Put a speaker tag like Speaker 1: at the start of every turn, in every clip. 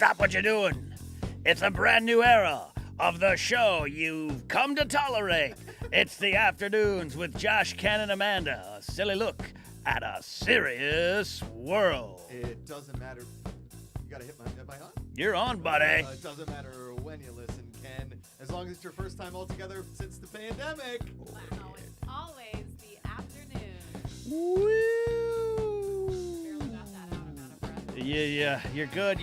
Speaker 1: stop what you're doing. It's a brand new era of the show you've come to tolerate. It's the Afternoons with Josh, Ken, and Amanda. A silly look at a serious world.
Speaker 2: It doesn't matter. You gotta hit am I on?
Speaker 1: You're on, buddy.
Speaker 2: It doesn't matter when you listen, Ken. As long as it's your first time altogether since the pandemic.
Speaker 3: Wow, it's always the afternoon.
Speaker 1: Woo!
Speaker 3: Barely got that out. I'm out of breath.
Speaker 1: Yeah, you're good.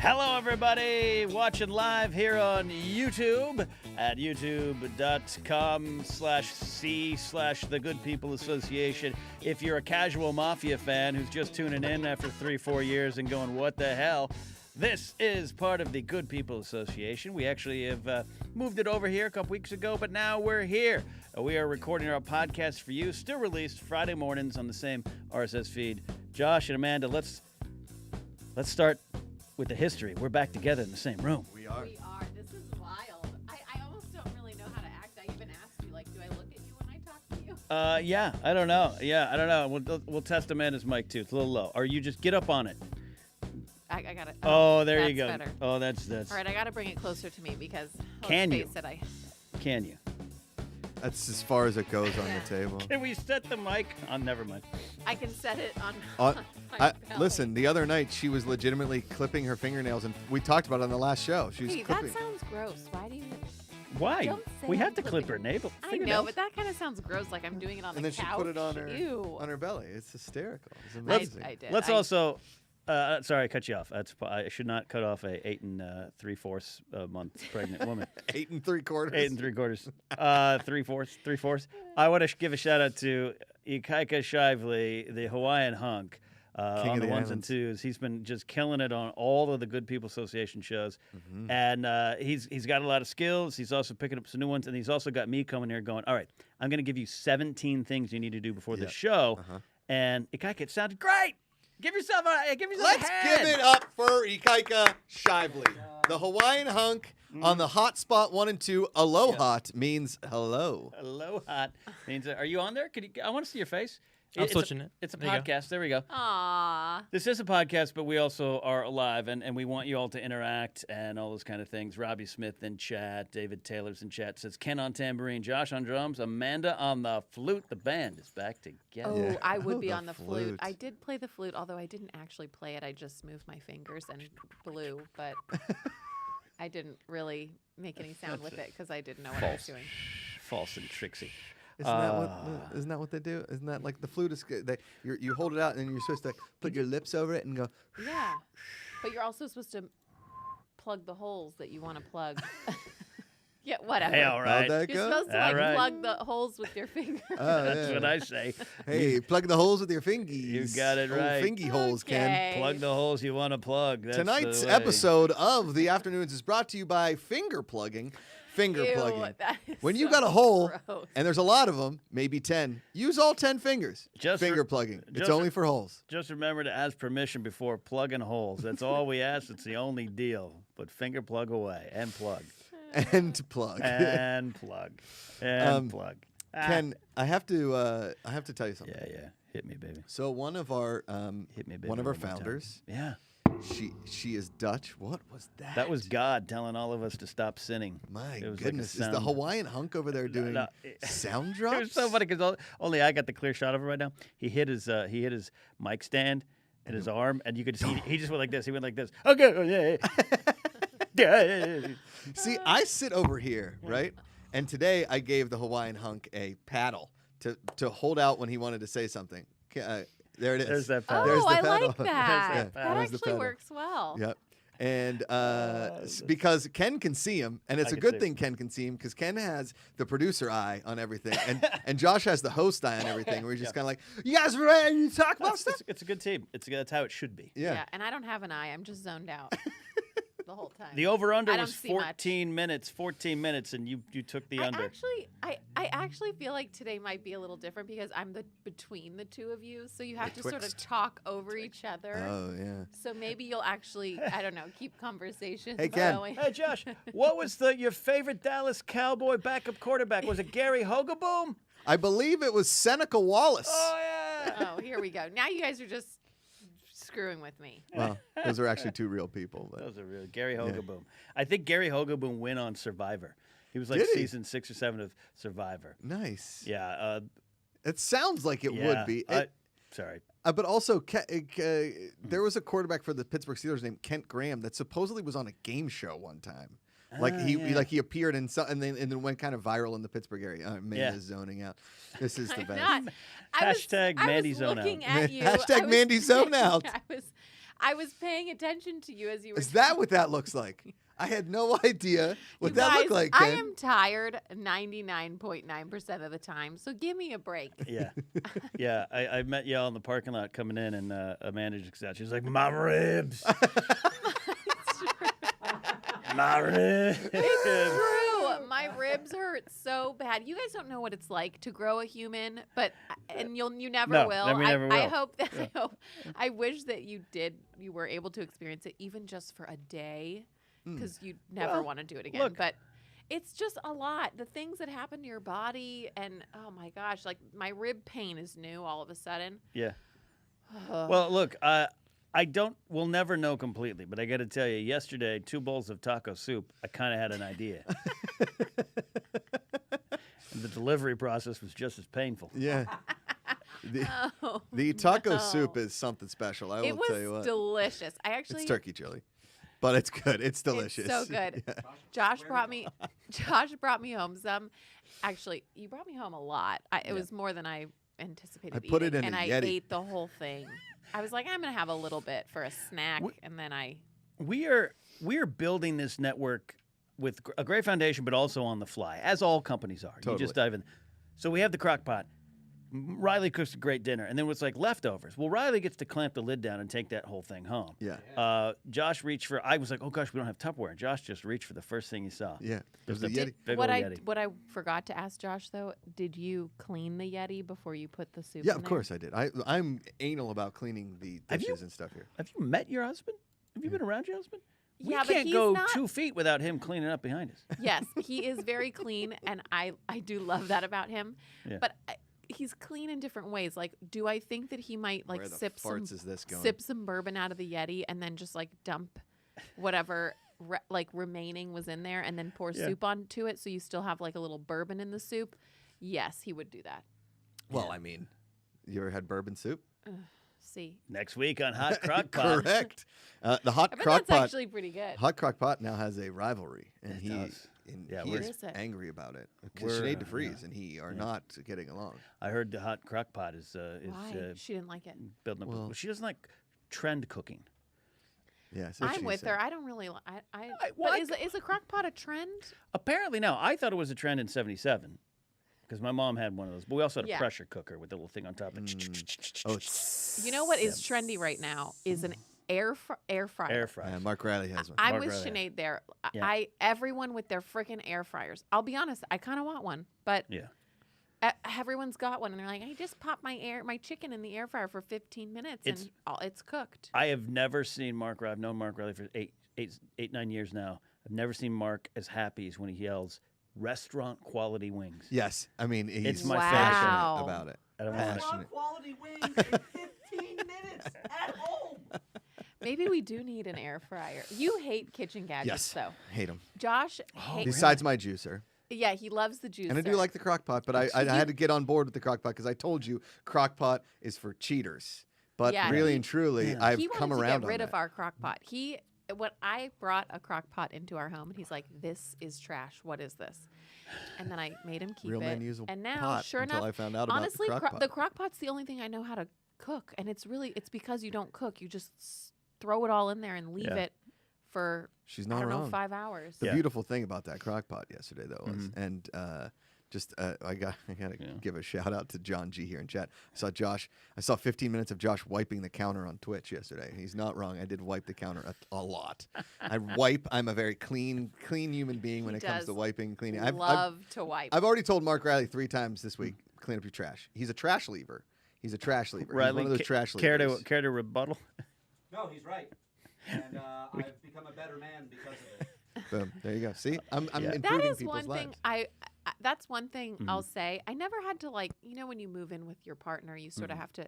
Speaker 1: Hello, everybody, watching live here on YouTube at youtube.com/C/The Good People Association. If you're a casual Mafia fan who's just tuning in after 3-4 years and going, what the hell? This is part of the Good People Association. We actually have moved it over here a couple weeks ago, but now we're here. We are recording our podcast for you, still released Friday mornings on the same RSS feed. Josh and Amanda, let's start with the history. We're back together in the same room.
Speaker 2: We are.
Speaker 3: This is wild. I almost don't really know how to act. I even asked you, do I look at you when I talk to you?
Speaker 1: Yeah, I don't know. We'll test Amanda's mic too. It's a little low. Or you just get up on it.
Speaker 3: I got it.
Speaker 1: Oh, there you
Speaker 3: that's
Speaker 1: go.
Speaker 3: Better.
Speaker 1: Oh, that's.
Speaker 3: All right, I got to bring it closer to me because
Speaker 1: Can you?
Speaker 3: face it,
Speaker 1: Can you?
Speaker 2: That's as far as it goes on the table.
Speaker 1: Can we set the mic on? Never mind.
Speaker 3: I can set it on.
Speaker 2: Uh,
Speaker 3: my belly.
Speaker 2: Listen, the other night she was legitimately clipping her fingernails, and we talked about it on the last show. She was
Speaker 3: Hey,
Speaker 2: clipping.
Speaker 3: that sounds gross. Why do you?
Speaker 1: Why?
Speaker 3: Don't say
Speaker 1: We
Speaker 3: I'm
Speaker 1: have to clip her
Speaker 3: clipping.
Speaker 1: navel.
Speaker 3: I know,
Speaker 1: fingernails.
Speaker 3: but that kind of sounds gross. Like I'm doing it on
Speaker 2: and
Speaker 3: the
Speaker 2: then
Speaker 3: couch.
Speaker 2: she put it on
Speaker 3: Ew.
Speaker 2: her belly. It's hysterical. It's
Speaker 3: I,
Speaker 2: amazing.
Speaker 3: I did.
Speaker 1: Let's
Speaker 3: I-
Speaker 1: also. Sorry, I cut you off. I should not cut off a 8 3/4 month pregnant woman.
Speaker 2: 8 3/4.
Speaker 1: 8 3/4. 3/4. I want to give a shout out to Ikaika Shively, the Hawaiian hunk,
Speaker 2: King
Speaker 1: on
Speaker 2: of
Speaker 1: the
Speaker 2: the
Speaker 1: ones and
Speaker 2: islands.
Speaker 1: twos. He's been just killing it on all of the Good People Association shows, and he's got a lot of skills. He's also picking up some new ones, and he's also got me coming here going, all right, I'm going to give you 17 things you need to do before the show. And Ikaika, it sounded great. Give yourself a
Speaker 2: Let's
Speaker 1: hand.
Speaker 2: give it up for Ikaika Shively. The Hawaiian hunk on the hot spot 1 and 2. Aloha means hello.
Speaker 1: Hello, hot means. Are you on there? I want to see your face.
Speaker 4: I'm switching it.
Speaker 1: It's a
Speaker 4: There you go.
Speaker 1: podcast. There we go.
Speaker 3: Aw.
Speaker 1: This is a podcast, but we also are live, and we want you all to interact and all those kind of things. Robbie Smith in chat, David Taylor's in chat, says Ken on tambourine, Josh on drums, Amanda on the flute. The band is back together.
Speaker 3: Oh,
Speaker 2: Yeah.
Speaker 3: I would
Speaker 2: Oh,
Speaker 3: be
Speaker 2: the
Speaker 3: on the flute.
Speaker 2: flute.
Speaker 3: I did play the flute, although I didn't actually play it. I just moved my fingers and blew, but I didn't really make any sound with it because I didn't know what I was doing.
Speaker 1: False and tricksy.
Speaker 2: Isn't that what they do? Isn't that like the flute is good? You hold it out and you're supposed to put your lips over it and go.
Speaker 3: Yeah, but you're also supposed to plug the holes that you want to plug. Yeah, whatever.
Speaker 1: Hey, all right.
Speaker 2: How'd that
Speaker 3: You're
Speaker 2: go?
Speaker 3: supposed to
Speaker 1: All right.
Speaker 3: plug the holes with your finger.
Speaker 1: That's
Speaker 2: yeah.
Speaker 1: what I say.
Speaker 2: Hey, plug the holes with your fingies.
Speaker 1: You got it
Speaker 2: Old
Speaker 1: right.
Speaker 2: Fingy holes, Ken.
Speaker 3: Okay.
Speaker 1: Plug the holes you want to plug. That's
Speaker 2: Tonight's
Speaker 1: the way.
Speaker 2: episode of the Afternoons is brought to you by finger plugging. Finger
Speaker 3: Ew,
Speaker 2: plugging.
Speaker 3: that is
Speaker 2: When you
Speaker 3: so
Speaker 2: got a hole,
Speaker 3: gross.
Speaker 2: and there's a lot of them, maybe 10, use all 10 fingers.
Speaker 1: Just
Speaker 2: finger
Speaker 1: for-
Speaker 2: plugging. It's
Speaker 1: just
Speaker 2: only
Speaker 1: for-
Speaker 2: for holes.
Speaker 1: Just remember to ask permission before plugging holes. That's all we ask. It's the only deal. But finger plug away and plug.
Speaker 2: And plug.
Speaker 1: And plug. And plug. Ah.
Speaker 2: Ken, I have to tell you something.
Speaker 1: Yeah. Hit me, baby.
Speaker 2: So one of our
Speaker 1: Hit me, baby.
Speaker 2: one of our
Speaker 1: one more time.
Speaker 2: founders,
Speaker 1: Yeah.
Speaker 2: she is Dutch. What was that?
Speaker 1: That was God telling all of us to stop sinning.
Speaker 2: My
Speaker 1: It was like a
Speaker 2: goodness. Is the
Speaker 1: sound-
Speaker 2: Hawaiian hunk over there doing
Speaker 1: no,
Speaker 2: sound
Speaker 1: It
Speaker 2: drops?
Speaker 1: was so funny because only I got the clear shot of it right now. He hit his mic stand in his arm, and you could just he just went like this. He went like this. Okay, yeah.
Speaker 2: See, I sit over here, right? And today I gave the Hawaiian hunk a paddle to hold out when he wanted to say something. There it is.
Speaker 1: There's that
Speaker 3: Oh,
Speaker 1: paddle.
Speaker 2: There's the
Speaker 3: I
Speaker 2: paddle.
Speaker 3: like
Speaker 2: There's
Speaker 3: that.
Speaker 1: that
Speaker 3: That
Speaker 1: paddle.
Speaker 2: There's the
Speaker 3: actually
Speaker 2: paddle.
Speaker 3: works well.
Speaker 2: Yep. And because Ken can see him, and it's
Speaker 1: I
Speaker 2: a
Speaker 1: can
Speaker 2: good
Speaker 1: see
Speaker 2: thing Ken can see him because Ken has the producer eye on everything, and Josh has the host eye on everything. We're just kind of like, you guys ready to talk about stuff?
Speaker 1: It's a good team. That's how it should be.
Speaker 2: Yeah.
Speaker 3: And I don't have an eye. I'm just zoned out the whole time.
Speaker 1: The over-under
Speaker 3: I don't
Speaker 1: was
Speaker 3: see much.
Speaker 1: 14 minutes. 14 minutes, and you took the under.
Speaker 3: I actually feel like today might be a little different because I'm between the two of you, so you have to sort of
Speaker 2: Betwixt.
Speaker 3: talk over each other.
Speaker 2: Oh yeah.
Speaker 3: So maybe you'll actually, I don't know, keep conversations
Speaker 2: Hey, Ken.
Speaker 3: going.
Speaker 1: Hey, Josh, what was your favorite Dallas Cowboy backup quarterback? Was it Gary Hogaboom?
Speaker 2: I believe it was Seneca Wallace.
Speaker 1: Oh, yeah.
Speaker 3: Oh, here we go. Now you guys are just screwing with me.
Speaker 2: Well, those are actually two real people. But.
Speaker 1: Those are real. Gary Hogaboom. I think Gary Hogaboom went on Survivor. He was like
Speaker 2: Did he?
Speaker 1: season 6 or 7 of Survivor.
Speaker 2: Nice.
Speaker 1: Yeah.
Speaker 2: It sounds like it would be.
Speaker 1: Sorry.
Speaker 2: But also, there was a quarterback for the Pittsburgh Steelers named Kent Graham that supposedly was on a game show one time. Like he appeared in some, and then went kind of viral in the Pittsburgh area. Amanda is zoning out. This is the
Speaker 3: I'm
Speaker 2: best.
Speaker 3: not.
Speaker 1: Hashtag Mandy
Speaker 3: I was
Speaker 1: Zone
Speaker 3: looking
Speaker 1: Out.
Speaker 3: at you.
Speaker 2: Hashtag Mandy Zone Out.
Speaker 3: I was paying attention to you as you were.
Speaker 2: Is that what that looks like? I had no idea what
Speaker 3: You
Speaker 2: that
Speaker 3: guys,
Speaker 2: looked like.
Speaker 3: I
Speaker 2: Ken.
Speaker 3: am tired 99.9% of the time, so give me a break.
Speaker 1: Yeah. Yeah. I met y'all in the parking lot coming in, and Amanda just got. She was like, "My ribs, my ribs."
Speaker 3: It's true. My ribs hurt so bad. You guys don't know what it's like to grow a human, and you never
Speaker 1: No,
Speaker 3: will.
Speaker 1: we never
Speaker 3: I
Speaker 1: will.
Speaker 3: hope that I wish that you were able to experience it even just for a day, because you never want to do it again.
Speaker 1: look.
Speaker 3: But it's just a lot. The things that happen to your body, and oh my gosh, like my rib pain is new all of a sudden.
Speaker 1: Yeah. Well, look, we'll never know completely, but I got to tell you, yesterday, 2 bowls of taco soup, I kind of had an idea. And the delivery process was just as painful.
Speaker 2: Yeah.
Speaker 3: Oh,
Speaker 2: The taco
Speaker 3: no.
Speaker 2: soup is something special. I
Speaker 3: It
Speaker 2: will tell you
Speaker 3: was
Speaker 2: what.
Speaker 3: delicious. I actually
Speaker 2: It's turkey chili, but it's good. It's delicious.
Speaker 3: It's so good.
Speaker 2: Yeah.
Speaker 3: Josh brought me home some. Actually, you brought me home a lot. It was more than I anticipated.
Speaker 2: I put it
Speaker 3: eating,
Speaker 2: in
Speaker 3: and
Speaker 2: a
Speaker 3: I
Speaker 2: Yeti.
Speaker 3: ate the whole thing. I was like, I'm gonna have a little bit for a snack, and then
Speaker 1: We are building this network with a great foundation, but also on the fly, as all companies are.
Speaker 2: Totally.
Speaker 1: You just dive in. So we have the crock pot. Riley cooks a great dinner, and then it's like leftovers. Well, Riley gets to clamp the lid down and take that whole thing home.
Speaker 2: Yeah.
Speaker 1: Josh reached for. I was like, oh gosh, we don't have Tupperware. Josh just reached for the first thing he saw.
Speaker 2: Yeah. There's
Speaker 1: Just
Speaker 2: the
Speaker 1: a
Speaker 2: Yeti.
Speaker 1: big
Speaker 3: what
Speaker 1: old
Speaker 3: I
Speaker 1: Yeti.
Speaker 3: what I forgot to ask Josh though. Did you clean the Yeti before you put the soup?
Speaker 2: Yeah,
Speaker 3: in
Speaker 2: of
Speaker 3: there?
Speaker 2: course I did. I'm anal about cleaning the
Speaker 1: Have you-
Speaker 2: dishes and stuff here.
Speaker 1: Have you met your husband? Have you been around your husband?
Speaker 3: Yeah,
Speaker 1: we
Speaker 3: but
Speaker 1: can't
Speaker 3: he's
Speaker 1: go
Speaker 3: not-
Speaker 1: 2 feet without him cleaning up behind us.
Speaker 3: Yes, he is very clean, and I do love that about him.
Speaker 1: Yeah.
Speaker 3: But he's clean in different ways. Like, do I think that he might like
Speaker 2: Where the
Speaker 3: sip some
Speaker 2: farts is this going?
Speaker 3: sip some bourbon out of the Yeti and then just like dump whatever remaining was in there and then pour soup onto it so you still have like a little bourbon in the soup? Yes, he would do that.
Speaker 2: Well, I mean, you ever had bourbon soup?
Speaker 3: See,
Speaker 1: Next week on Hot Crock Pot.
Speaker 2: Correct. The hot
Speaker 3: I bet
Speaker 2: crock
Speaker 3: that's
Speaker 2: pot.
Speaker 3: actually pretty good.
Speaker 2: Hot crock pot now has a rivalry, and
Speaker 1: It
Speaker 2: he
Speaker 1: does. Yeah,
Speaker 2: he
Speaker 1: we're-
Speaker 2: is
Speaker 3: What is it?
Speaker 2: angry about it.
Speaker 1: We're,
Speaker 2: Sinead
Speaker 1: uh,
Speaker 2: DeFries
Speaker 1: yeah.
Speaker 2: and he are not getting along.
Speaker 1: I heard the Hot Crock Pot is
Speaker 3: Why? She didn't like it.
Speaker 1: building up.
Speaker 2: Well-
Speaker 1: She doesn't like trend cooking.
Speaker 2: Yeah, so
Speaker 3: I'm
Speaker 2: she
Speaker 3: with
Speaker 2: said.
Speaker 3: her. I don't really.
Speaker 1: well,
Speaker 3: But is a crock pot a trend?
Speaker 1: Apparently, no. I thought it was a trend in '77 because my mom had one of those. But we also had a
Speaker 3: Yeah.
Speaker 1: pressure cooker with a little thing on top.
Speaker 2: Oh, it's
Speaker 3: You know what is trendy right now is an air fryer.
Speaker 1: Air fryer.
Speaker 2: Mark Riley has one.
Speaker 3: I'm
Speaker 1: Mark
Speaker 3: with
Speaker 1: Riley.
Speaker 3: Sinead there.
Speaker 1: Yeah.
Speaker 3: Everyone with their freaking air fryers. I'll be honest, I kind of want one, but
Speaker 1: Yeah.
Speaker 3: everyone's got one, and they're like, I just pop my chicken in the air fryer for 15 minutes,
Speaker 1: It's-
Speaker 3: and it's cooked.
Speaker 1: I have never seen Mark Riley. I've known Mark Riley for 9 years now. I've never seen Mark as happy as when he yells restaurant quality wings.
Speaker 2: Yes, I mean he's
Speaker 1: It's my
Speaker 2: passionate
Speaker 3: Wow.
Speaker 2: about it.
Speaker 1: I don't want
Speaker 2: Passionate.
Speaker 4: Quality wings in 15 minutes at home.
Speaker 3: Maybe we do need an air fryer. You hate kitchen gadgets,
Speaker 2: Yes,
Speaker 3: though.
Speaker 2: hate him.
Speaker 3: Josh,
Speaker 2: Besides my juicer,
Speaker 3: yeah, he loves the juicer.
Speaker 2: and I do like the crock pot, but I had to get on board with the crock pot because I told you crock pot is for cheaters. But
Speaker 3: Yeah,
Speaker 2: really
Speaker 3: he-
Speaker 2: and truly,
Speaker 1: Yeah.
Speaker 2: I've
Speaker 3: he
Speaker 2: come
Speaker 3: wanted
Speaker 2: around
Speaker 3: to get rid
Speaker 2: on
Speaker 3: of
Speaker 2: that.
Speaker 3: our crock pot. When I brought a crock pot into our home, and he's like, "This is trash. What is this?" And then I made him keep
Speaker 2: Real
Speaker 3: it.
Speaker 2: men use a
Speaker 3: and now,
Speaker 2: pot
Speaker 3: sure
Speaker 2: until
Speaker 3: enough,
Speaker 2: I found out about
Speaker 3: honestly,
Speaker 2: the crock pot.
Speaker 3: the crock pot's the only thing I know how to cook, and it's because you don't cook. You just throw it all in there and leave
Speaker 1: Yeah.
Speaker 3: it for
Speaker 2: She's
Speaker 3: I
Speaker 2: not
Speaker 3: don't know
Speaker 2: wrong.
Speaker 3: 5 hours.
Speaker 2: The
Speaker 1: Yeah.
Speaker 2: beautiful thing about that crock pot yesterday, though, was,
Speaker 1: Mhm.
Speaker 2: and I got to
Speaker 1: Yeah.
Speaker 2: give a shout out to John G here in chat. I saw 15 minutes of Josh wiping the counter on Twitch yesterday. He's not wrong. I did wipe the counter a lot. I'm a very clean human being when
Speaker 3: He
Speaker 2: it comes to
Speaker 3: does
Speaker 2: wiping and cleaning.
Speaker 3: Love to wipe.
Speaker 2: I've already told Mark Riley 3 times this week, clean up your trash. He's a trash leaver. He's a trash leaver. He's
Speaker 1: Riley,
Speaker 2: one of those trash
Speaker 1: care
Speaker 2: leavers.
Speaker 1: to rebuttal?
Speaker 4: No, he's right. And I've become a better man because of it.
Speaker 2: Boom. There you go. See, I'm
Speaker 1: Yeah.
Speaker 2: improving
Speaker 3: That is
Speaker 2: people's
Speaker 3: one thing
Speaker 2: lives.
Speaker 3: that's one thing
Speaker 2: Mm-hmm.
Speaker 3: I'll say. I never had to when you move in with your partner, you sort of
Speaker 2: Mhm.
Speaker 3: have to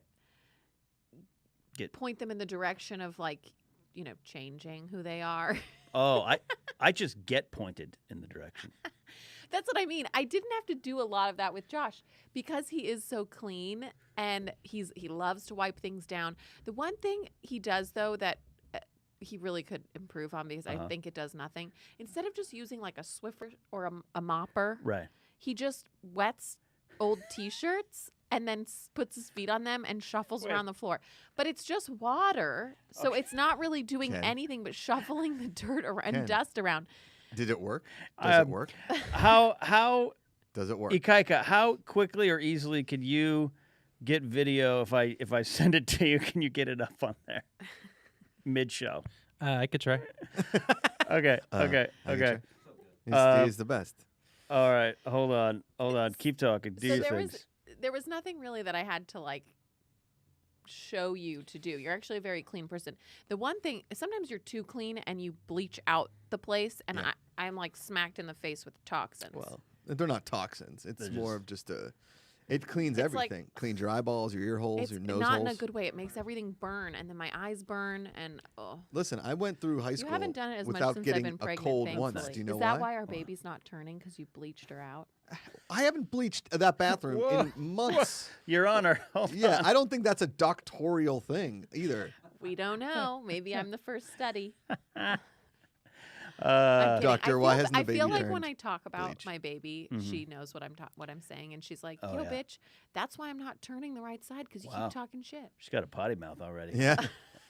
Speaker 3: point them in the direction of like, changing who they are.
Speaker 1: Oh, I just get pointed in the direction.
Speaker 3: That's what I mean. I didn't have to do a lot of that with Josh because he is so clean and he loves to wipe things down. The one thing he does though that he really could improve on because I think it does nothing. Instead of just using like a Swiffer or a mopper,
Speaker 1: Right.
Speaker 3: he just wets old T-shirts and then puts his feet on them and shuffles around the floor. But it's just water, so it's not really doing anything but shuffling the dirt and dust around.
Speaker 2: Did it work? Does it work?
Speaker 1: How
Speaker 2: Does it work?
Speaker 1: Ikaika, how quickly or easily can you get video if I send it to you? Can you get it up on there mid-show?
Speaker 5: I could try.
Speaker 1: Okay.
Speaker 2: He's the best.
Speaker 1: All right. Hold on. Keep talking. Do your
Speaker 3: there
Speaker 1: things.
Speaker 3: there was nothing really that I had to like show you to do. You're actually a very clean person. The one thing, sometimes you're too clean and you bleach out the place, and I'm like smacked in the face with toxins.
Speaker 2: Well, they're not toxins. It's
Speaker 1: They're
Speaker 2: more of just it cleans
Speaker 3: It's
Speaker 2: everything.
Speaker 3: like-
Speaker 2: Cleans your eyeballs, your ear holes,
Speaker 3: It's
Speaker 2: your nose
Speaker 3: not
Speaker 2: holes.
Speaker 3: in a good way. It makes everything burn, and then my eyes burn, and
Speaker 2: Listen, I went through high school
Speaker 3: you haven't done it as much
Speaker 2: without
Speaker 3: since
Speaker 2: getting
Speaker 3: I've been
Speaker 2: a
Speaker 3: pregnant.
Speaker 2: cold
Speaker 3: thankfully.
Speaker 2: once. Do you know
Speaker 3: Is that
Speaker 2: why?
Speaker 3: why our baby's not turning? Because you bleached her out?
Speaker 2: I haven't bleached that bathroom in months.
Speaker 1: Your Honor. Hold
Speaker 2: Yeah,
Speaker 1: on.
Speaker 2: I don't think that's a doctorial thing either.
Speaker 3: We don't know. Maybe I'm the first study.
Speaker 1: Uh,
Speaker 3: I'm kidding.
Speaker 2: Doctor, why hasn't the baby
Speaker 3: I feel like when
Speaker 2: turned
Speaker 3: I talk about
Speaker 2: bleach?
Speaker 3: my baby, she knows what I'm saying, and she's like,
Speaker 1: Oh,
Speaker 3: "Yo,
Speaker 1: yeah.
Speaker 3: bitch, that's why I'm not turning the right side because you
Speaker 1: Wow.
Speaker 3: keep talking shit."
Speaker 1: she's got a potty mouth already.
Speaker 2: Yeah.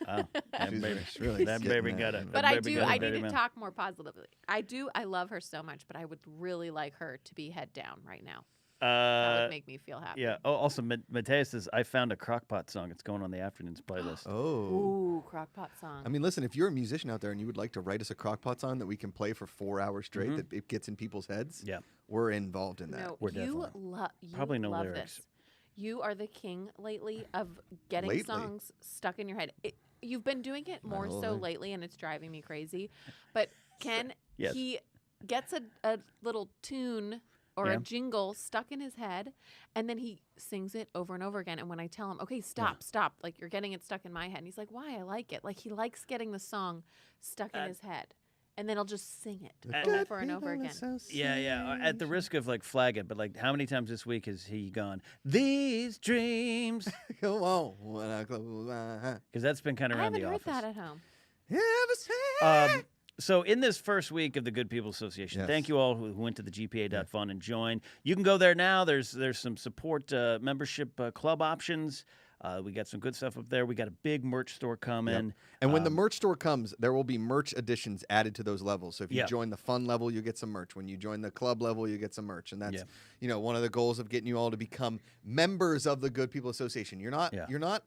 Speaker 1: Wow. That
Speaker 2: She's
Speaker 1: baby,
Speaker 2: really
Speaker 1: that
Speaker 2: getting
Speaker 1: baby
Speaker 2: that,
Speaker 1: got a.
Speaker 2: you know.
Speaker 3: But
Speaker 1: that
Speaker 3: I
Speaker 1: baby
Speaker 3: do.
Speaker 1: got a
Speaker 3: I
Speaker 1: potty
Speaker 3: need to
Speaker 1: mouth.
Speaker 3: talk more positively. I do. I love her so much, but I would really like her to be head down right now. That would make me feel happy.
Speaker 1: Yeah. Oh, also, Mateus says I found a Crockpot song. It's going on the afternoons playlist.
Speaker 2: Oh.
Speaker 3: Ooh, crockpot song.
Speaker 2: I mean, listen, if you're a musician out there and you would like to write us a crockpot song that we can play for 4 hours straight, that it gets in people's heads,
Speaker 1: Yeah.
Speaker 2: we're involved in that.
Speaker 3: No,
Speaker 1: We're
Speaker 3: you
Speaker 1: definitely-
Speaker 3: you
Speaker 1: Probably no
Speaker 3: love
Speaker 1: lyrics.
Speaker 3: this. You are the king lately of getting
Speaker 2: Lately?
Speaker 3: songs stuck in your head. You've been doing it more
Speaker 2: whole
Speaker 3: so
Speaker 2: life.
Speaker 3: lately, and it's driving me crazy. But Ken,
Speaker 1: Yes.
Speaker 3: he gets a little tune or
Speaker 1: Yeah.
Speaker 3: a jingle stuck in his head, and then he sings it over and over again. And when I tell him, okay, stop, like you're getting it stuck in my head, and he's like, why? I like it. Like he likes getting the song stuck in his head. And then he'll just sing it over and over again.
Speaker 1: Yeah. At the risk of like flagging, but like, how many times this week has he gone? These dreams,
Speaker 2: Come on. When I close my eyes.
Speaker 1: because that's been kind of
Speaker 3: I
Speaker 1: around
Speaker 3: haven't
Speaker 1: the
Speaker 3: heard
Speaker 1: office.
Speaker 3: that at home.
Speaker 2: Ever say-
Speaker 1: So in this first week of the Good People Association,
Speaker 2: Yes.
Speaker 1: thank you all who went to the GPA.fund and joined. You can go there now. There's some support membership club options. We got some good stuff up there. We got a big merch store coming.
Speaker 2: And when the merch store comes, there will be merch additions added to those levels. So if you
Speaker 1: Yeah.
Speaker 2: join the fun level, you get some merch. When you join the club level, you get some merch. And that's
Speaker 1: Yeah.
Speaker 2: one of the goals of getting you all to become members of the Good People Association. You're not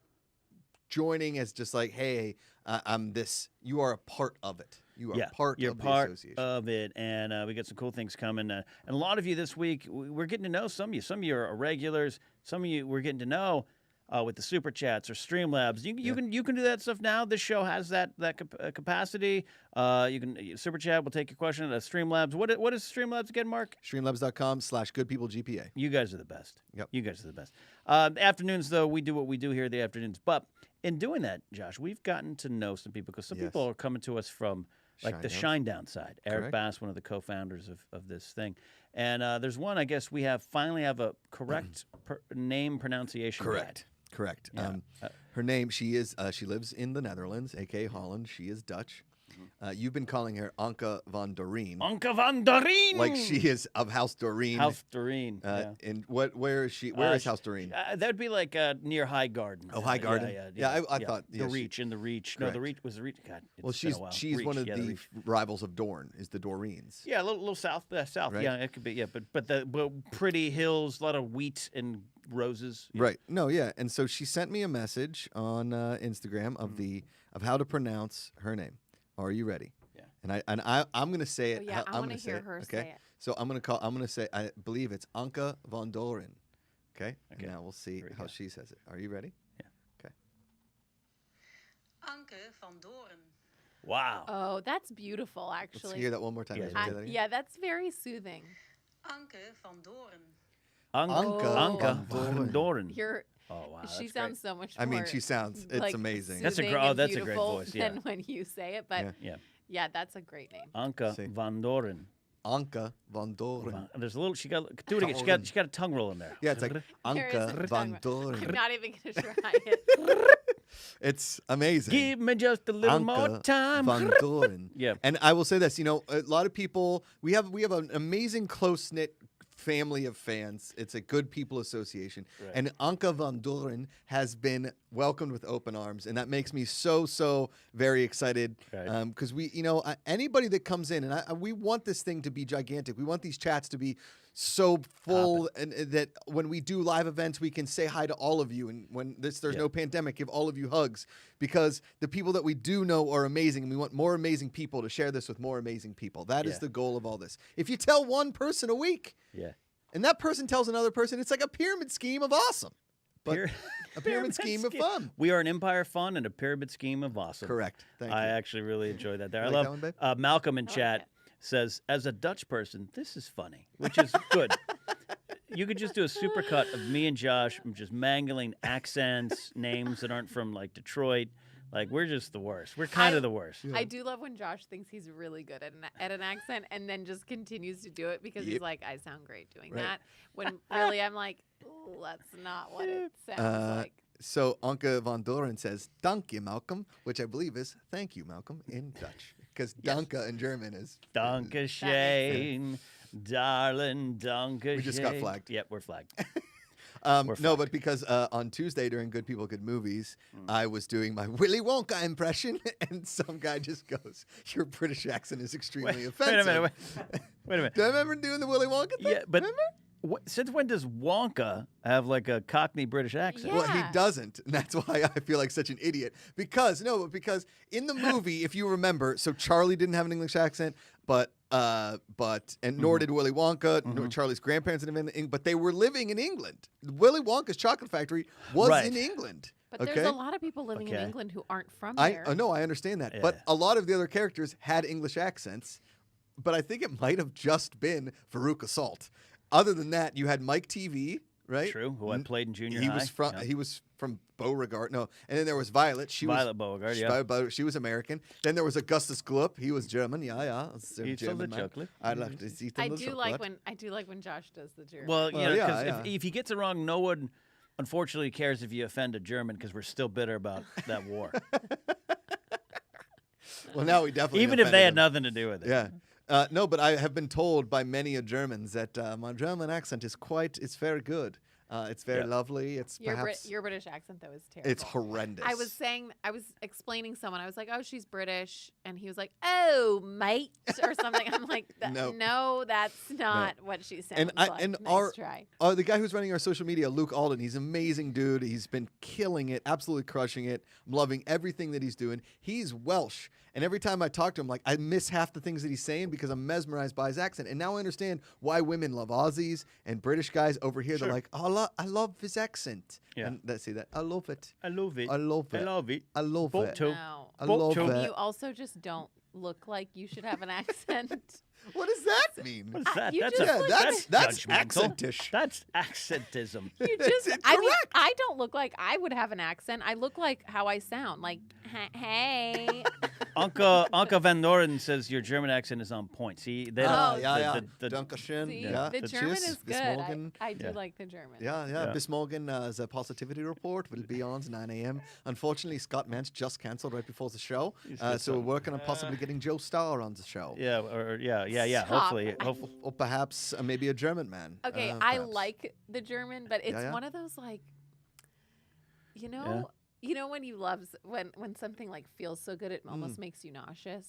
Speaker 2: joining as just like, hey, I'm this. You are a part of it. You are part
Speaker 1: you're
Speaker 2: of
Speaker 1: part
Speaker 2: the association.
Speaker 1: of it, and we got some cool things coming. And a lot of you this week, we're getting to know some of you. Some of you are regulars. Some of you we're getting to know with the super chats or Streamlabs. You can do that stuff now. This show has that capacity. You can super chat. We'll take your question. Streamlabs. What is Streamlabs again, Mark?
Speaker 2: Streamlabs.com/goodpeoplegpa.
Speaker 1: You guys are the best.
Speaker 2: Yep.
Speaker 1: You guys are the best. Afternoons, though, we do what we do here in the afternoons. But in doing that, Josh, we've gotten to know some people because some
Speaker 2: Yes.
Speaker 1: people are coming to us from like the
Speaker 2: Shinedown.
Speaker 1: Shinedown side. Eric
Speaker 2: Correct.
Speaker 1: Bass, one of the co-founders of this thing. And there's one, I guess we finally have a correct name pronunciation guide.
Speaker 2: Correct.
Speaker 1: Yeah.
Speaker 2: Her name, she lives in the Netherlands, aka Holland. She is Dutch. You've been calling her Anke van Doreen.
Speaker 1: Anke van Doreen!
Speaker 2: Like she is of House Doreen.
Speaker 1: House Doreen. Yeah.
Speaker 2: And where is she? Where is House Doreen?
Speaker 1: That would be like near High Garden.
Speaker 2: Oh, High Garden?
Speaker 1: Yeah,
Speaker 2: I thought,
Speaker 1: the
Speaker 2: yeah, she-
Speaker 1: Reach. In the Reach. No, the
Speaker 2: Correct.
Speaker 1: Reach was the Reach. God,
Speaker 2: Well,
Speaker 1: it's been a while.
Speaker 2: she's
Speaker 1: Reach,
Speaker 2: one of
Speaker 1: yeah,
Speaker 2: the
Speaker 1: Reach.
Speaker 2: rivals of Dorn, is the Doreens.
Speaker 1: Yeah, a little south. South.
Speaker 2: Right.
Speaker 1: Yeah, it could be. Yeah, but pretty hills, a lot of wheat and roses. Yeah.
Speaker 2: Right. No, yeah. And so she sent me a message on Instagram of how to pronounce her name. Are you ready?
Speaker 1: Yeah.
Speaker 2: And I'm gonna say it.
Speaker 3: Oh, yeah, I
Speaker 2: I'm
Speaker 3: want to
Speaker 2: gonna say
Speaker 3: hear
Speaker 2: it,
Speaker 3: her
Speaker 2: okay?
Speaker 3: say it.
Speaker 2: So I'm gonna say I believe it's Anke van Doren. Okay.
Speaker 1: Okay.
Speaker 2: And now we'll see
Speaker 1: Here we
Speaker 2: how
Speaker 1: go.
Speaker 2: she says it. Are you ready?
Speaker 6: Anke van Doren.
Speaker 1: Wow.
Speaker 3: Oh, that's beautiful,
Speaker 2: Let's
Speaker 3: actually.
Speaker 2: hear that one more time.
Speaker 1: Yeah,
Speaker 2: Can you say that again?
Speaker 3: Yeah, that's very soothing.
Speaker 6: Anke van Doren.
Speaker 1: Anke
Speaker 2: Anke
Speaker 1: van
Speaker 2: van
Speaker 1: Doren.
Speaker 3: You're
Speaker 1: Oh wow,
Speaker 3: She
Speaker 1: that's
Speaker 3: sounds so much
Speaker 2: I
Speaker 3: more.
Speaker 2: mean, she sounds. It's
Speaker 3: like,
Speaker 2: amazing.
Speaker 1: That's a
Speaker 3: soothing
Speaker 1: gr- oh,
Speaker 3: and
Speaker 1: that's a great
Speaker 3: beautiful
Speaker 1: voice, yeah.
Speaker 3: Than when you say it, but
Speaker 2: Yeah.
Speaker 1: Yeah.
Speaker 3: that's a great name.
Speaker 1: Anka
Speaker 2: See.
Speaker 1: van Doren.
Speaker 2: Anka van Doren.
Speaker 1: There's a little. She got do it again. She got a tongue roll in there.
Speaker 2: Yeah, it's like
Speaker 3: There is
Speaker 2: Anka
Speaker 3: a
Speaker 2: van
Speaker 3: tongue I'm
Speaker 2: Doren.
Speaker 3: not even gonna try it.
Speaker 2: It's amazing.
Speaker 1: Give me just a little more
Speaker 2: Anka
Speaker 1: time.
Speaker 2: van Doren.
Speaker 1: Yeah.
Speaker 2: And I will say this, a lot of people, we have an amazing close knit family of fans. It's a good people association.
Speaker 1: Right.
Speaker 2: And Anka van Doren has been welcomed with open arms. And that makes me so very excited.
Speaker 1: Right.
Speaker 2: Because anybody that comes in, and we want this thing to be gigantic. We want these chats to be so full, and that when we do live events, we can say hi to all of you. And when there's no pandemic, give all of you hugs, because the people that we do know are amazing, and we want more amazing people to share this with more amazing people. That is the goal of all this. If you tell one person a week,
Speaker 1: Yeah.
Speaker 2: and that person tells another person, it's like a pyramid scheme of awesome, but
Speaker 1: Pyra-
Speaker 2: a pyramid scheme of fun.
Speaker 1: We are an empire of fun and a pyramid scheme of awesome.
Speaker 2: Correct. Thank you.
Speaker 1: I actually really enjoyed that there.
Speaker 2: You
Speaker 1: I
Speaker 2: like
Speaker 1: love
Speaker 2: that one, babe?
Speaker 1: Malcolm in
Speaker 3: I like
Speaker 1: chat
Speaker 3: it.
Speaker 1: says, as a Dutch person, this is funny, which is good. You could just do a supercut of me and Josh just mangling accents, names that aren't from like Detroit. Like we're just the worst. We're kind of the worst.
Speaker 3: I do love when Josh thinks he's really good at an accent and then just continues to do it because he's
Speaker 2: Yep.
Speaker 3: like, I sound great doing
Speaker 2: Right.
Speaker 3: that. When really I'm like, ooh, that's not what it sounds like.
Speaker 2: So Anke van Doren says, "Dank je, Malcolm," which I believe is "thank you, Malcolm" in Dutch, because "danke" in German is
Speaker 1: Danke schön, darling, danke
Speaker 2: We just got
Speaker 1: schön.
Speaker 2: flagged.
Speaker 1: Yep, we're flagged.
Speaker 2: no, but because on Tuesday during Good People, Good Movies, I was doing my Willy Wonka impression, and some guy just goes, "Your British accent is extremely
Speaker 1: Wait a
Speaker 2: offensive."
Speaker 1: minute. Wait a minute.
Speaker 2: Do I remember doing the Willy Wonka thing?
Speaker 1: Yeah, but
Speaker 2: Remember?
Speaker 1: since when does Wonka have like a Cockney British accent?
Speaker 3: Yeah.
Speaker 2: Well, he doesn't, and that's why I feel like such an idiot. Because in the movie, if you remember, so Charlie didn't have an English accent, but nor did Willy Wonka. Nor Charlie's grandparents didn't have anything, but they were living in England. Willy Wonka's chocolate factory was
Speaker 1: Right.
Speaker 2: in England.
Speaker 3: But
Speaker 2: okay?
Speaker 3: there's a lot of people living in
Speaker 1: Okay.
Speaker 3: England who aren't from
Speaker 2: I
Speaker 3: there.
Speaker 2: no, I understand that, but
Speaker 1: Yeah.
Speaker 2: a lot of the other characters had English accents. But I think it might have just been Farouk Assault. Other than that, you had Mike TV, right?
Speaker 1: True, who I played in junior
Speaker 2: He
Speaker 1: high.
Speaker 2: was from
Speaker 1: Yeah.
Speaker 2: he was from Beauregard. No, and then there was Violet. She
Speaker 1: Violet
Speaker 2: was
Speaker 1: Beauregard,
Speaker 2: she,
Speaker 1: yeah.
Speaker 2: She was American. Then there was Augustus Gloop. He was German. Yeah.
Speaker 1: Eats all the
Speaker 2: German man.
Speaker 1: chocolate.
Speaker 2: I'd like to eat
Speaker 3: I
Speaker 2: the
Speaker 3: do
Speaker 2: chocolate.
Speaker 3: like when Josh does the German.
Speaker 1: Well,
Speaker 2: Well, yeah,
Speaker 1: because
Speaker 2: yeah.
Speaker 1: if he gets it wrong, no one unfortunately cares if you offend a German because we're still bitter about that war.
Speaker 2: Well, now we definitely
Speaker 1: Even if they
Speaker 2: offended
Speaker 1: had
Speaker 2: him.
Speaker 1: nothing to do with it.
Speaker 2: Yeah. No, but I have been told by many a Germans that my German accent is it's very good. It's very
Speaker 1: Yeah.
Speaker 2: lovely. It's perhaps
Speaker 3: your British accent though is terrible.
Speaker 2: it's horrendous.
Speaker 3: I was explaining someone. I was like, "Oh, she's British," and he was like, "Oh, mate," or something. I'm like,
Speaker 2: No.
Speaker 3: "No, that's not what she sounds
Speaker 2: And
Speaker 3: like."
Speaker 2: and
Speaker 3: nice try.
Speaker 2: the guy who's running our social media, Luke Alden, he's an amazing dude. He's been killing it, absolutely crushing it. I'm loving everything that he's doing. He's Welsh, and every time I talk to him, like I miss half the things that he's saying because I'm mesmerized by his accent. And now I understand why women love Aussies and British guys over here.
Speaker 1: Sure.
Speaker 2: They're like, oh, I love his accent.
Speaker 1: Yeah.
Speaker 2: And let's see that. I love it.
Speaker 1: I love it.
Speaker 2: I love it.
Speaker 1: I love it.
Speaker 2: I love
Speaker 1: Both
Speaker 2: it.
Speaker 1: too.
Speaker 3: No.
Speaker 2: I
Speaker 1: Both
Speaker 2: love
Speaker 1: too.
Speaker 2: it.
Speaker 3: You also just don't look like you should have an accent.
Speaker 2: What does that mean?
Speaker 1: What's that?
Speaker 3: you
Speaker 1: That's
Speaker 3: just
Speaker 1: a,
Speaker 3: look
Speaker 2: that's
Speaker 1: judgmental.
Speaker 2: accentish.
Speaker 1: That's accentism.
Speaker 3: You just,
Speaker 2: It's
Speaker 3: I mean,
Speaker 2: incorrect.
Speaker 3: I don't look like I would have an accent. I look like how I sound. Like, hey.
Speaker 1: Anka van Noren says your German accent is on point. See, they
Speaker 3: Oh,
Speaker 1: don't,
Speaker 2: yeah.
Speaker 1: the-
Speaker 2: Dankeschön.
Speaker 3: See,
Speaker 2: Yeah.
Speaker 3: the
Speaker 2: The
Speaker 3: German
Speaker 2: cheers.
Speaker 3: is
Speaker 2: Bis
Speaker 3: good.
Speaker 2: morgen.
Speaker 3: I do
Speaker 1: Yeah.
Speaker 3: like the German.
Speaker 2: Yeah.
Speaker 1: Yeah.
Speaker 2: Bis morgen, the positivity report will be on 9 a.m. Unfortunately, Scott Mentz just cancelled right before the show, so we're working on possibly getting Joe Starr on the show.
Speaker 1: yeah, yeah.
Speaker 3: Stop.
Speaker 1: Hopefully,
Speaker 2: Or perhaps maybe a German man.
Speaker 3: Okay, I
Speaker 2: perhaps.
Speaker 3: like the German, but it's
Speaker 2: yeah.
Speaker 3: one of those like, you know when you love when something like feels so good it almost makes you nauseous.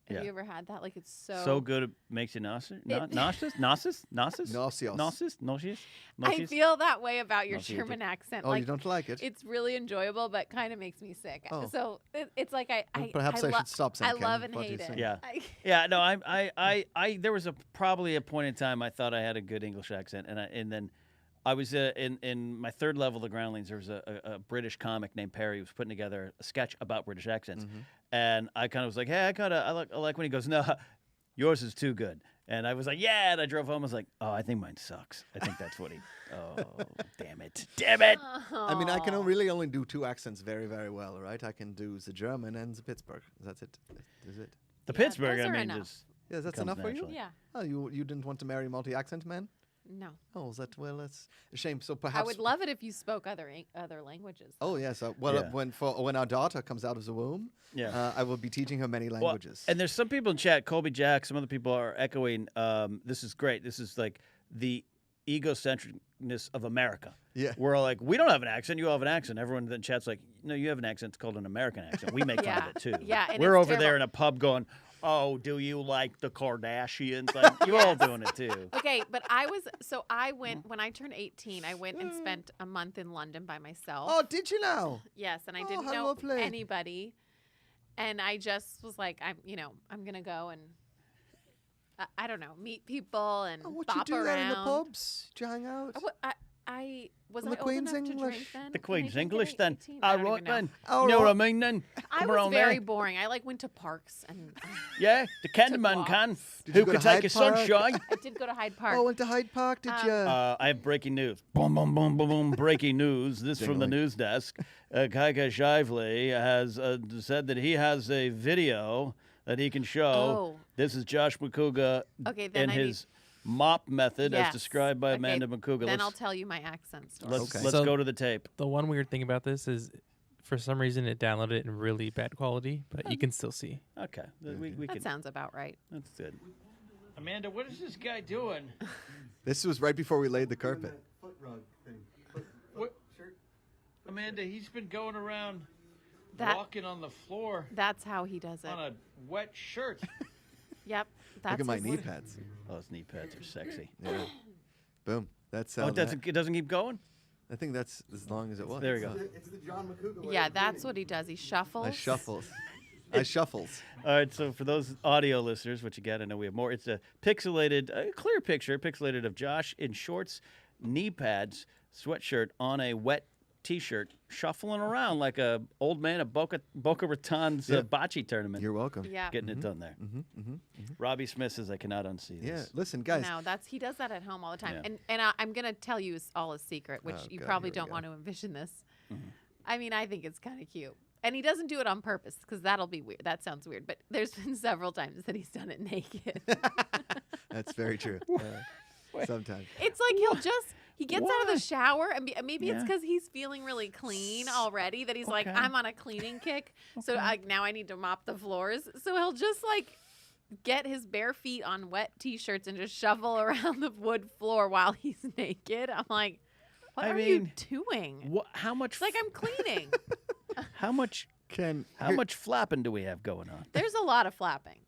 Speaker 3: Have
Speaker 1: Yeah.
Speaker 3: you ever had that? Like it's
Speaker 1: so good it makes you nauseous.
Speaker 3: It-
Speaker 1: Nauseous, nauseous, nauseous,
Speaker 2: Nauseous.
Speaker 1: nauseous, nauseous.
Speaker 3: I
Speaker 1: nauseous?
Speaker 3: feel that way about your
Speaker 1: Nauseous.
Speaker 3: German accent.
Speaker 2: Oh,
Speaker 3: like
Speaker 2: you don't like it?
Speaker 3: it's really enjoyable, but kind of makes me sick.
Speaker 2: Oh.
Speaker 3: So it's like I
Speaker 2: Perhaps I
Speaker 3: lo-
Speaker 2: should stop saying
Speaker 3: I love
Speaker 2: Ken.
Speaker 3: and
Speaker 2: What do you
Speaker 3: hate
Speaker 2: say?
Speaker 3: it.
Speaker 1: Yeah.
Speaker 3: I-
Speaker 1: Yeah, no, I there was probably a point in time I thought I had a good English accent, and then I was in my third level of the Groundlings. There was a British comic named Perry who was putting together a sketch about British accents, and I kind of was like, hey, I like when he goes, no, yours is too good. And I was like, yeah. And I drove home. I was like, oh, I think mine sucks. I think that's what he. Oh, damn it. Damn it.
Speaker 2: I mean, I can really only do 2 accents very, very well, right? I can do the German and the Pittsburgh. That's it. Is it?
Speaker 1: The
Speaker 3: Yeah,
Speaker 1: Pittsburgh,
Speaker 3: those
Speaker 1: I
Speaker 3: are
Speaker 1: mean,
Speaker 3: enough.
Speaker 1: just.
Speaker 2: Yeah, that's
Speaker 1: Comes
Speaker 2: enough for you?
Speaker 1: naturally.
Speaker 3: Yeah.
Speaker 2: Oh, you didn't want to marry a multi-accent man?
Speaker 3: No.
Speaker 2: Oh, is that well? That's a shame. So
Speaker 3: I
Speaker 2: perhaps
Speaker 3: would love it if you spoke other languages.
Speaker 2: Oh yes. Well,
Speaker 1: Yeah.
Speaker 2: when our daughter comes out of the womb,
Speaker 1: Yeah.
Speaker 2: I will be teaching her many
Speaker 1: Well,
Speaker 2: languages.
Speaker 1: and there's some people in chat, Colby Jack, some other people are echoing, this is great. This is like the egocentricness of America.
Speaker 2: Yeah.
Speaker 1: We're all like, we don't have an accent, you all have an accent. Everyone in the chat's like, no, you have an accent. It's called an American accent. We make fun of
Speaker 3: Yeah.
Speaker 1: it too.
Speaker 3: Yeah, and
Speaker 1: We're
Speaker 3: it's
Speaker 1: over there
Speaker 3: terrible.
Speaker 1: in a pub going, oh, do you like the Kardashians? Like, you're all doing it too.
Speaker 3: Okay, but I went when I turned 18. I went and spent a month in London by myself.
Speaker 2: Oh, did you now?
Speaker 3: Yes, and I
Speaker 2: Oh,
Speaker 3: didn't
Speaker 2: how
Speaker 3: know
Speaker 2: lovely.
Speaker 3: anybody, and I just was like, I'm gonna go and I don't know, meet people and
Speaker 2: Oh, what
Speaker 3: bop
Speaker 2: you do
Speaker 3: around.
Speaker 2: there in the pubs? Did you hang out?
Speaker 3: I was
Speaker 2: And
Speaker 3: I
Speaker 2: the
Speaker 3: old
Speaker 2: Queen's
Speaker 3: enough to
Speaker 2: English?
Speaker 3: drink then?
Speaker 1: The
Speaker 3: Can I
Speaker 1: Queen's
Speaker 3: drink at
Speaker 1: English then.
Speaker 3: 18? I
Speaker 1: All
Speaker 3: don't
Speaker 1: right
Speaker 3: even know.
Speaker 1: then.
Speaker 2: All
Speaker 1: You know what I
Speaker 2: right.
Speaker 1: mean then?
Speaker 3: I
Speaker 1: Come
Speaker 3: was
Speaker 1: around
Speaker 3: very
Speaker 1: there.
Speaker 3: boring. I went to parks and
Speaker 1: Yeah, the Candyman can.
Speaker 3: walks.
Speaker 2: Did
Speaker 1: Who
Speaker 2: you go
Speaker 1: could
Speaker 2: to
Speaker 1: take
Speaker 2: Hyde
Speaker 1: a
Speaker 2: Park?
Speaker 1: sunshine?
Speaker 3: I did go to Hyde Park.
Speaker 2: Oh, went to Hyde Park, did you?
Speaker 1: I have breaking news. Boom, boom, boom, boom, boom. Breaking news. This from the
Speaker 2: Ding-a-ling.
Speaker 1: news desk. Kaika Shively has said that he has a video that he can show.
Speaker 3: Oh.
Speaker 1: This is Josh Macuga
Speaker 3: Okay, then
Speaker 1: in
Speaker 3: I
Speaker 1: his mop method as
Speaker 3: Yes.
Speaker 1: described by
Speaker 3: Okay,
Speaker 1: Amanda Macuga.
Speaker 3: Then I'll
Speaker 1: Let's,
Speaker 3: tell you my accent story.
Speaker 1: let's,
Speaker 2: Okay.
Speaker 1: let's
Speaker 5: So-
Speaker 1: go to the tape.
Speaker 5: The one weird thing about this is, for some reason, it downloaded it in really bad quality, but you can still see.
Speaker 1: Okay. We
Speaker 3: That
Speaker 1: can.
Speaker 3: sounds about right.
Speaker 1: That's good. Amanda, what is this guy doing?
Speaker 2: This was right before we laid the carpet.
Speaker 4: Foot rug thing.
Speaker 1: What?
Speaker 4: Shirt.
Speaker 1: Amanda, he's been going around
Speaker 3: That
Speaker 1: walking on the floor
Speaker 3: that's how he does it.
Speaker 1: on a wet shirt.
Speaker 3: Yep. That's
Speaker 2: Look at my
Speaker 3: his-
Speaker 2: knee pads.
Speaker 1: Oh, his knee pads are sexy.
Speaker 2: Yeah. Boom. That's
Speaker 1: Oh, it doesn't keep going?
Speaker 2: I think that's as long as it was.
Speaker 1: There we go.
Speaker 4: It's the John Macuga way
Speaker 3: Yeah,
Speaker 4: of
Speaker 3: that's
Speaker 4: cleaning.
Speaker 3: what he does. He shuffles.
Speaker 2: I shuffles. I shuffles.
Speaker 1: All right, so for those audio listeners, which again, I know we have more, it's a pixelated, clear picture, pixelated of Josh in shorts, knee pads, sweatshirt on a wet T-shirt, shuffling around like a old man at Boca Raton's
Speaker 2: Yeah.
Speaker 1: bocce tournament.
Speaker 2: You're welcome.
Speaker 3: Yeah.
Speaker 1: Getting it done there. Robbie Smith says, I cannot unsee
Speaker 2: Yeah.
Speaker 1: this.
Speaker 2: Listen, guys.
Speaker 3: No, he does that at home all the time.
Speaker 1: Yeah.
Speaker 3: And I'm gonna tell you all a secret, which
Speaker 2: Oh,
Speaker 3: you
Speaker 2: God,
Speaker 3: probably
Speaker 2: here we
Speaker 3: don't
Speaker 2: go.
Speaker 3: want to envision this. I mean, I think it's kind of cute. And he doesn't do it on purpose because that'll be weird. That sounds weird. But there's been several times that he's done it naked.
Speaker 2: That's very true. Sometimes.
Speaker 3: It's like he gets out of the shower and maybe it's
Speaker 1: Yeah.
Speaker 3: because he's feeling really clean already that he's like,
Speaker 1: Okay.
Speaker 3: I'm on a cleaning kick. So now I need to mop the floors. So he'll just like get his bare feet on wet T-shirts and just shovel around the wood floor while he's naked. I'm like, what
Speaker 1: I
Speaker 3: are
Speaker 1: mean,
Speaker 3: you doing?
Speaker 1: What? How much?
Speaker 3: It's like I'm cleaning.
Speaker 1: how much?
Speaker 2: Ken,
Speaker 1: How much flapping do we have going on?
Speaker 3: There's a lot of flapping.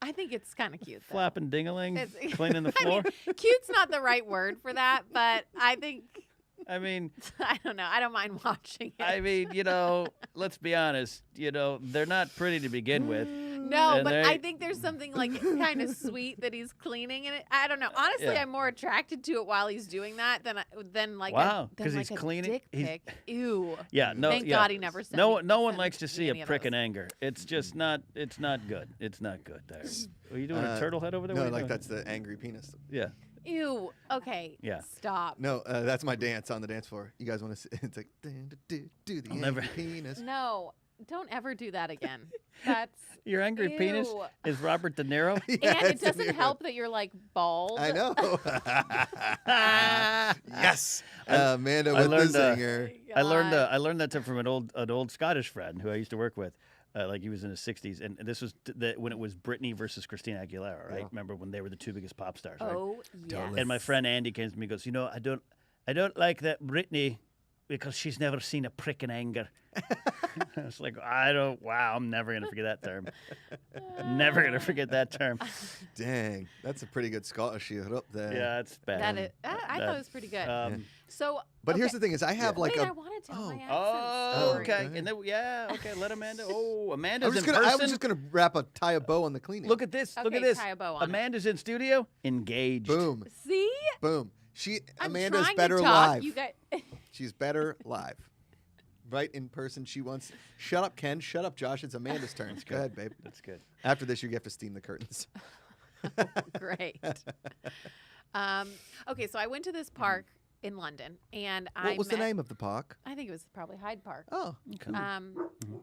Speaker 3: I think it's kind of cute. Though.
Speaker 1: Flapping dingaling,
Speaker 3: It's-
Speaker 1: cleaning the
Speaker 3: I
Speaker 1: floor.
Speaker 3: mean, cute's not the right word for that, but I think
Speaker 1: I mean,
Speaker 3: I don't know. I don't mind watching it.
Speaker 1: I mean, let's be honest. They're not pretty to begin with.
Speaker 3: No,
Speaker 1: And
Speaker 3: but
Speaker 1: they-
Speaker 3: I think there's something like kind of sweet that he's cleaning in it. I don't know. Honestly,
Speaker 1: Yeah.
Speaker 3: I'm more attracted to it while he's doing that than like
Speaker 1: Wow,
Speaker 3: a,
Speaker 1: 'cause
Speaker 3: than
Speaker 1: he's
Speaker 3: like a
Speaker 1: cleaning-
Speaker 3: dick
Speaker 1: he's-
Speaker 3: pic. Ew.
Speaker 1: Yeah, no.
Speaker 3: Thank
Speaker 1: yeah.
Speaker 3: God he never sent
Speaker 1: No,
Speaker 3: me-
Speaker 1: no one
Speaker 3: sent
Speaker 1: likes to
Speaker 3: me
Speaker 1: see
Speaker 3: any
Speaker 1: a
Speaker 3: of
Speaker 1: prick in
Speaker 3: those.
Speaker 1: anger. It's just not. It's not good. It's not good. There. Are you doing a turtle head over there?
Speaker 2: No,
Speaker 1: What are you
Speaker 2: like
Speaker 1: doing?
Speaker 2: that's the angry penis.
Speaker 1: Yeah.
Speaker 3: Ew. Okay.
Speaker 1: Yeah.
Speaker 3: Stop.
Speaker 2: No, that's my dance on the dance floor. You guys want to see? It's like, do the
Speaker 1: I'll
Speaker 2: angry
Speaker 1: never-
Speaker 2: penis.
Speaker 3: No. Don't ever do that again. That's
Speaker 1: Your angry penis
Speaker 3: Ew.
Speaker 1: is Robert De Niro.
Speaker 3: and
Speaker 2: Yeah,
Speaker 3: it
Speaker 2: it's
Speaker 3: doesn't
Speaker 2: weird.
Speaker 3: help that you're like bald.
Speaker 2: I know. Yes, Amanda
Speaker 1: I
Speaker 2: with
Speaker 1: learned,
Speaker 2: the zinger.
Speaker 1: I learned that from an old Scottish friend who I used to work with. Like he was in his 60s, and this was when it was Britney versus Christina Aguilera, right?
Speaker 2: Yeah.
Speaker 1: Remember when they were the two biggest pop stars, right?
Speaker 3: Oh yes.
Speaker 1: And my friend Andy came to me and goes, I don't like that Britney because she's never seen a prick in anger. I was like, wow, I'm never going to forget that term. Never going to forget that term.
Speaker 2: Dang, that's a pretty good Scottish you're up there.
Speaker 1: Yeah, it's bad.
Speaker 3: That is, I thought it was pretty good. So,
Speaker 2: But here's
Speaker 3: okay.
Speaker 2: the thing: is I have like
Speaker 3: Wait,
Speaker 2: a.
Speaker 3: I want to tell my accent
Speaker 1: Oh,
Speaker 3: story.
Speaker 1: okay.
Speaker 2: okay.
Speaker 1: And then, okay, let Amanda. Oh,
Speaker 2: I
Speaker 1: Amanda's
Speaker 2: was,
Speaker 1: in
Speaker 2: I
Speaker 1: person.
Speaker 2: was just gonna tie a bow on the cleaning.
Speaker 1: Look at this. Look at
Speaker 3: Okay,
Speaker 1: this.
Speaker 3: tie a bow on it.
Speaker 1: Amanda's in studio. Engaged.
Speaker 2: Boom,
Speaker 3: See,
Speaker 2: boom.
Speaker 3: I'm
Speaker 2: Amanda's
Speaker 3: trying
Speaker 2: better
Speaker 3: to talk.
Speaker 2: live.
Speaker 3: You guys,
Speaker 2: She's better live. Right in person, she wants. Shut up, Ken. Shut up, Josh. It's Amanda's turn. Go ahead, babe.
Speaker 1: That's good.
Speaker 2: After this, you have to steam the curtains.
Speaker 3: Great. Okay, so I went to this park in London, and
Speaker 2: What was the name of the park?
Speaker 3: I think it was probably Hyde Park.
Speaker 2: Oh,
Speaker 1: Okay.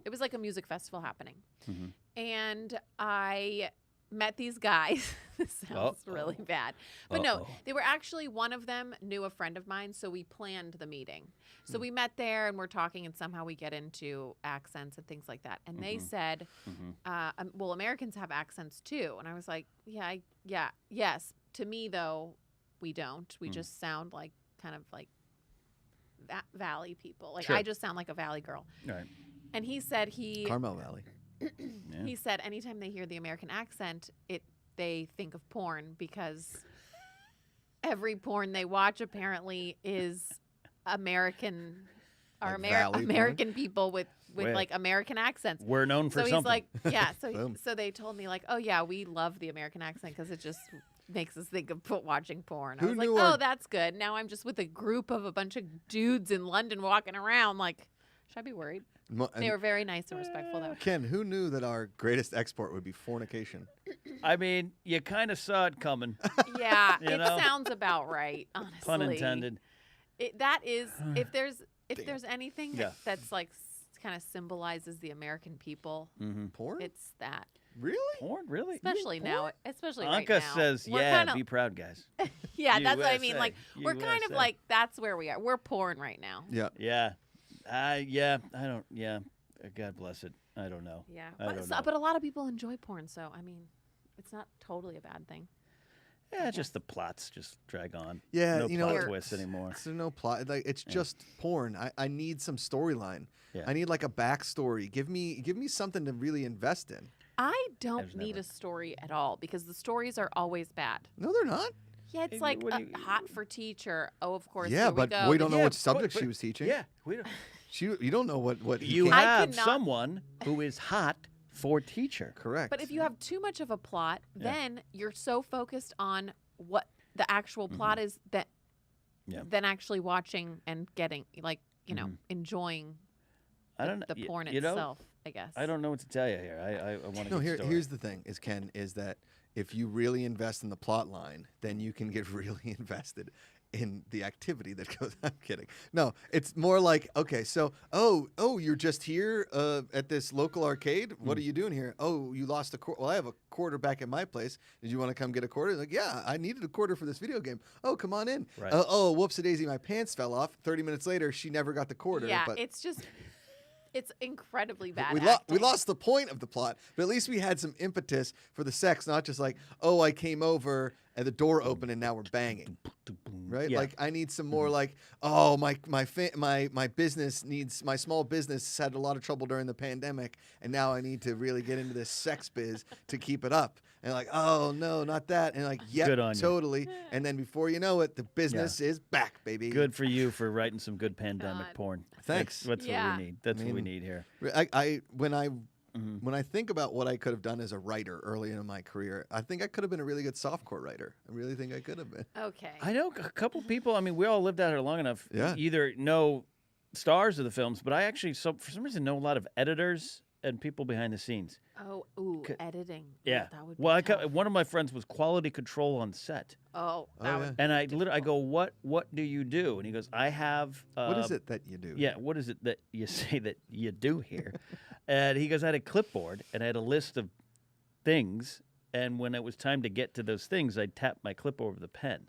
Speaker 3: It was like a music festival happening,
Speaker 1: Mhm.
Speaker 3: and I met these guys. This sounds really bad, but no, they were actually, one of them knew a friend of mine, so we planned the meeting. So we met there, and we're talking, and somehow we get into accents and things like that. And they said, well, Americans have accents too. And I was like, yes. To me, though, we don't. We just sound like kind of like valley people. Like,
Speaker 1: Sure.
Speaker 3: I just sound like a valley girl.
Speaker 1: Right.
Speaker 3: And he said
Speaker 2: Carmel Valley.
Speaker 3: he said anytime they hear the American accent, they think of porn, because every porn they watch apparently is American or
Speaker 2: Like valley porn?
Speaker 3: American people with
Speaker 1: Wait.
Speaker 3: like American accents.
Speaker 1: We're known for
Speaker 3: So he's
Speaker 1: something.
Speaker 3: like, yeah.
Speaker 2: Boom.
Speaker 3: So they told me like, oh yeah, we love the American accent because it just makes us think of watching porn. I
Speaker 2: Who
Speaker 3: was like,
Speaker 2: knew
Speaker 3: oh,
Speaker 2: our-
Speaker 3: that's good. Now I'm just with a group of a bunch of dudes in London walking around. Like, should I be worried? They were very nice and respectful though.
Speaker 2: Ken, who knew that our greatest export would be fornication?
Speaker 1: I mean, you kind of saw it coming.
Speaker 3: Yeah,
Speaker 1: You
Speaker 3: it
Speaker 1: know?
Speaker 3: sounds about right. Honestly,
Speaker 1: Pun intended.
Speaker 3: That is, if there's anything
Speaker 1: Yeah.
Speaker 3: that's like kind of symbolizes the American people,
Speaker 2: Porn?
Speaker 3: it's that.
Speaker 2: Really?
Speaker 1: Porn, really?
Speaker 3: Especially now, especially right
Speaker 1: Anka
Speaker 3: now.
Speaker 1: says,
Speaker 3: We're
Speaker 1: yeah,
Speaker 3: kinda-
Speaker 1: be proud, guys.
Speaker 3: yeah, that's what I mean.
Speaker 1: USA.
Speaker 3: Like, we're kind of
Speaker 1: USA.
Speaker 3: like, that's where we are. We're porn right now.
Speaker 2: Yeah.
Speaker 1: Yeah. I don't, yeah. God bless it. I don't know.
Speaker 3: Yeah,
Speaker 1: I don't know.
Speaker 3: but a lot of people enjoy porn, so I mean, it's not totally a bad thing.
Speaker 1: Yeah, just the plots just drag on.
Speaker 2: Yeah,
Speaker 1: No
Speaker 2: you know,
Speaker 1: plot twists anymore.
Speaker 2: So no plot. Like, it's just porn. I need some storyline.
Speaker 1: Yeah.
Speaker 2: I need like a backstory. Give me something to really invest in.
Speaker 3: I don't
Speaker 1: There's
Speaker 3: need
Speaker 1: never-
Speaker 3: a story at all because the stories are always bad.
Speaker 2: No, they're not.
Speaker 3: Yeah, it's
Speaker 1: Hey,
Speaker 3: like
Speaker 1: what do you-
Speaker 3: hot for teacher. Oh, of course.
Speaker 2: Yeah,
Speaker 3: here
Speaker 2: but
Speaker 3: we go.
Speaker 2: we don't know
Speaker 1: Yeah,
Speaker 2: which subject
Speaker 1: but-
Speaker 2: she was teaching.
Speaker 1: Yeah, we don't.
Speaker 2: You don't know what he
Speaker 1: You
Speaker 2: can't-
Speaker 3: I
Speaker 1: have
Speaker 3: cannot-
Speaker 1: someone who is hot for teacher.
Speaker 2: correct.
Speaker 3: But if you have too much of a plot, then you're so focused on what the actual plot is that
Speaker 1: Yeah.
Speaker 3: than actually watching and getting like, enjoying
Speaker 1: I don't know.
Speaker 3: the porn
Speaker 1: you know,
Speaker 3: itself, I guess.
Speaker 1: I don't know what to tell you here. I want to
Speaker 2: No, here's the thing: is Ken is that if you really invest in the plot line, then you can get really invested in the activity that goes. I'm kidding. No, it's more like, okay, so you're just here at this local arcade. What are you doing here? Oh, you lost a quarter. Well, I have a quarter back at my place. Did you want to come get a quarter? Like, yeah, I needed a quarter for this video game. Oh, come on in.
Speaker 1: Right.
Speaker 2: Oh, whoops a daisy, my pants fell off. 30 minutes later, she never got the quarter.
Speaker 3: Yeah,
Speaker 2: but
Speaker 3: it's just it's incredibly bad.
Speaker 2: we
Speaker 3: acting.
Speaker 2: lost the point of the plot, but at least we had some impetus for the sex, not just like, oh, I came over and the door opened and now we're banging, right?
Speaker 1: Yeah.
Speaker 2: Like I need some more like, oh, my business needs, my small business had a lot of trouble during the pandemic, and now I need to really get into this sex biz to keep it up. And like, oh no, not that, and like, yep,
Speaker 1: Good on you.
Speaker 2: totally. And then before you know it, the business is back, baby.
Speaker 1: Good for you for writing some good pandemic
Speaker 3: God.
Speaker 1: porn.
Speaker 2: Thanks.
Speaker 1: That's
Speaker 3: Yeah.
Speaker 1: what we need. That's what we
Speaker 2: mean,
Speaker 1: need here.
Speaker 2: When I think about what I could have done as a writer early in my career, I think I could have been a really good softcore writer. I really think I could have been.
Speaker 3: Okay.
Speaker 1: I know a couple people. I mean, we all lived out here long enough.
Speaker 2: Yeah.
Speaker 1: Either know stars of the films, but I actually, for some reason, know a lot of editors and people behind the scenes.
Speaker 3: Editing.
Speaker 1: Yeah.
Speaker 3: That would be
Speaker 1: Well,
Speaker 3: tough.
Speaker 1: one of my friends was quality control on set,
Speaker 3: Oh, that
Speaker 2: yeah.
Speaker 3: would
Speaker 1: and I go, what do you do? And he goes, I have.
Speaker 2: What is it that you do?
Speaker 1: Yeah, what is it that you say that you do here? And he goes, I had a clipboard and I had a list of things, and when it was time to get to those things, I'd tap my clipboard with a pen.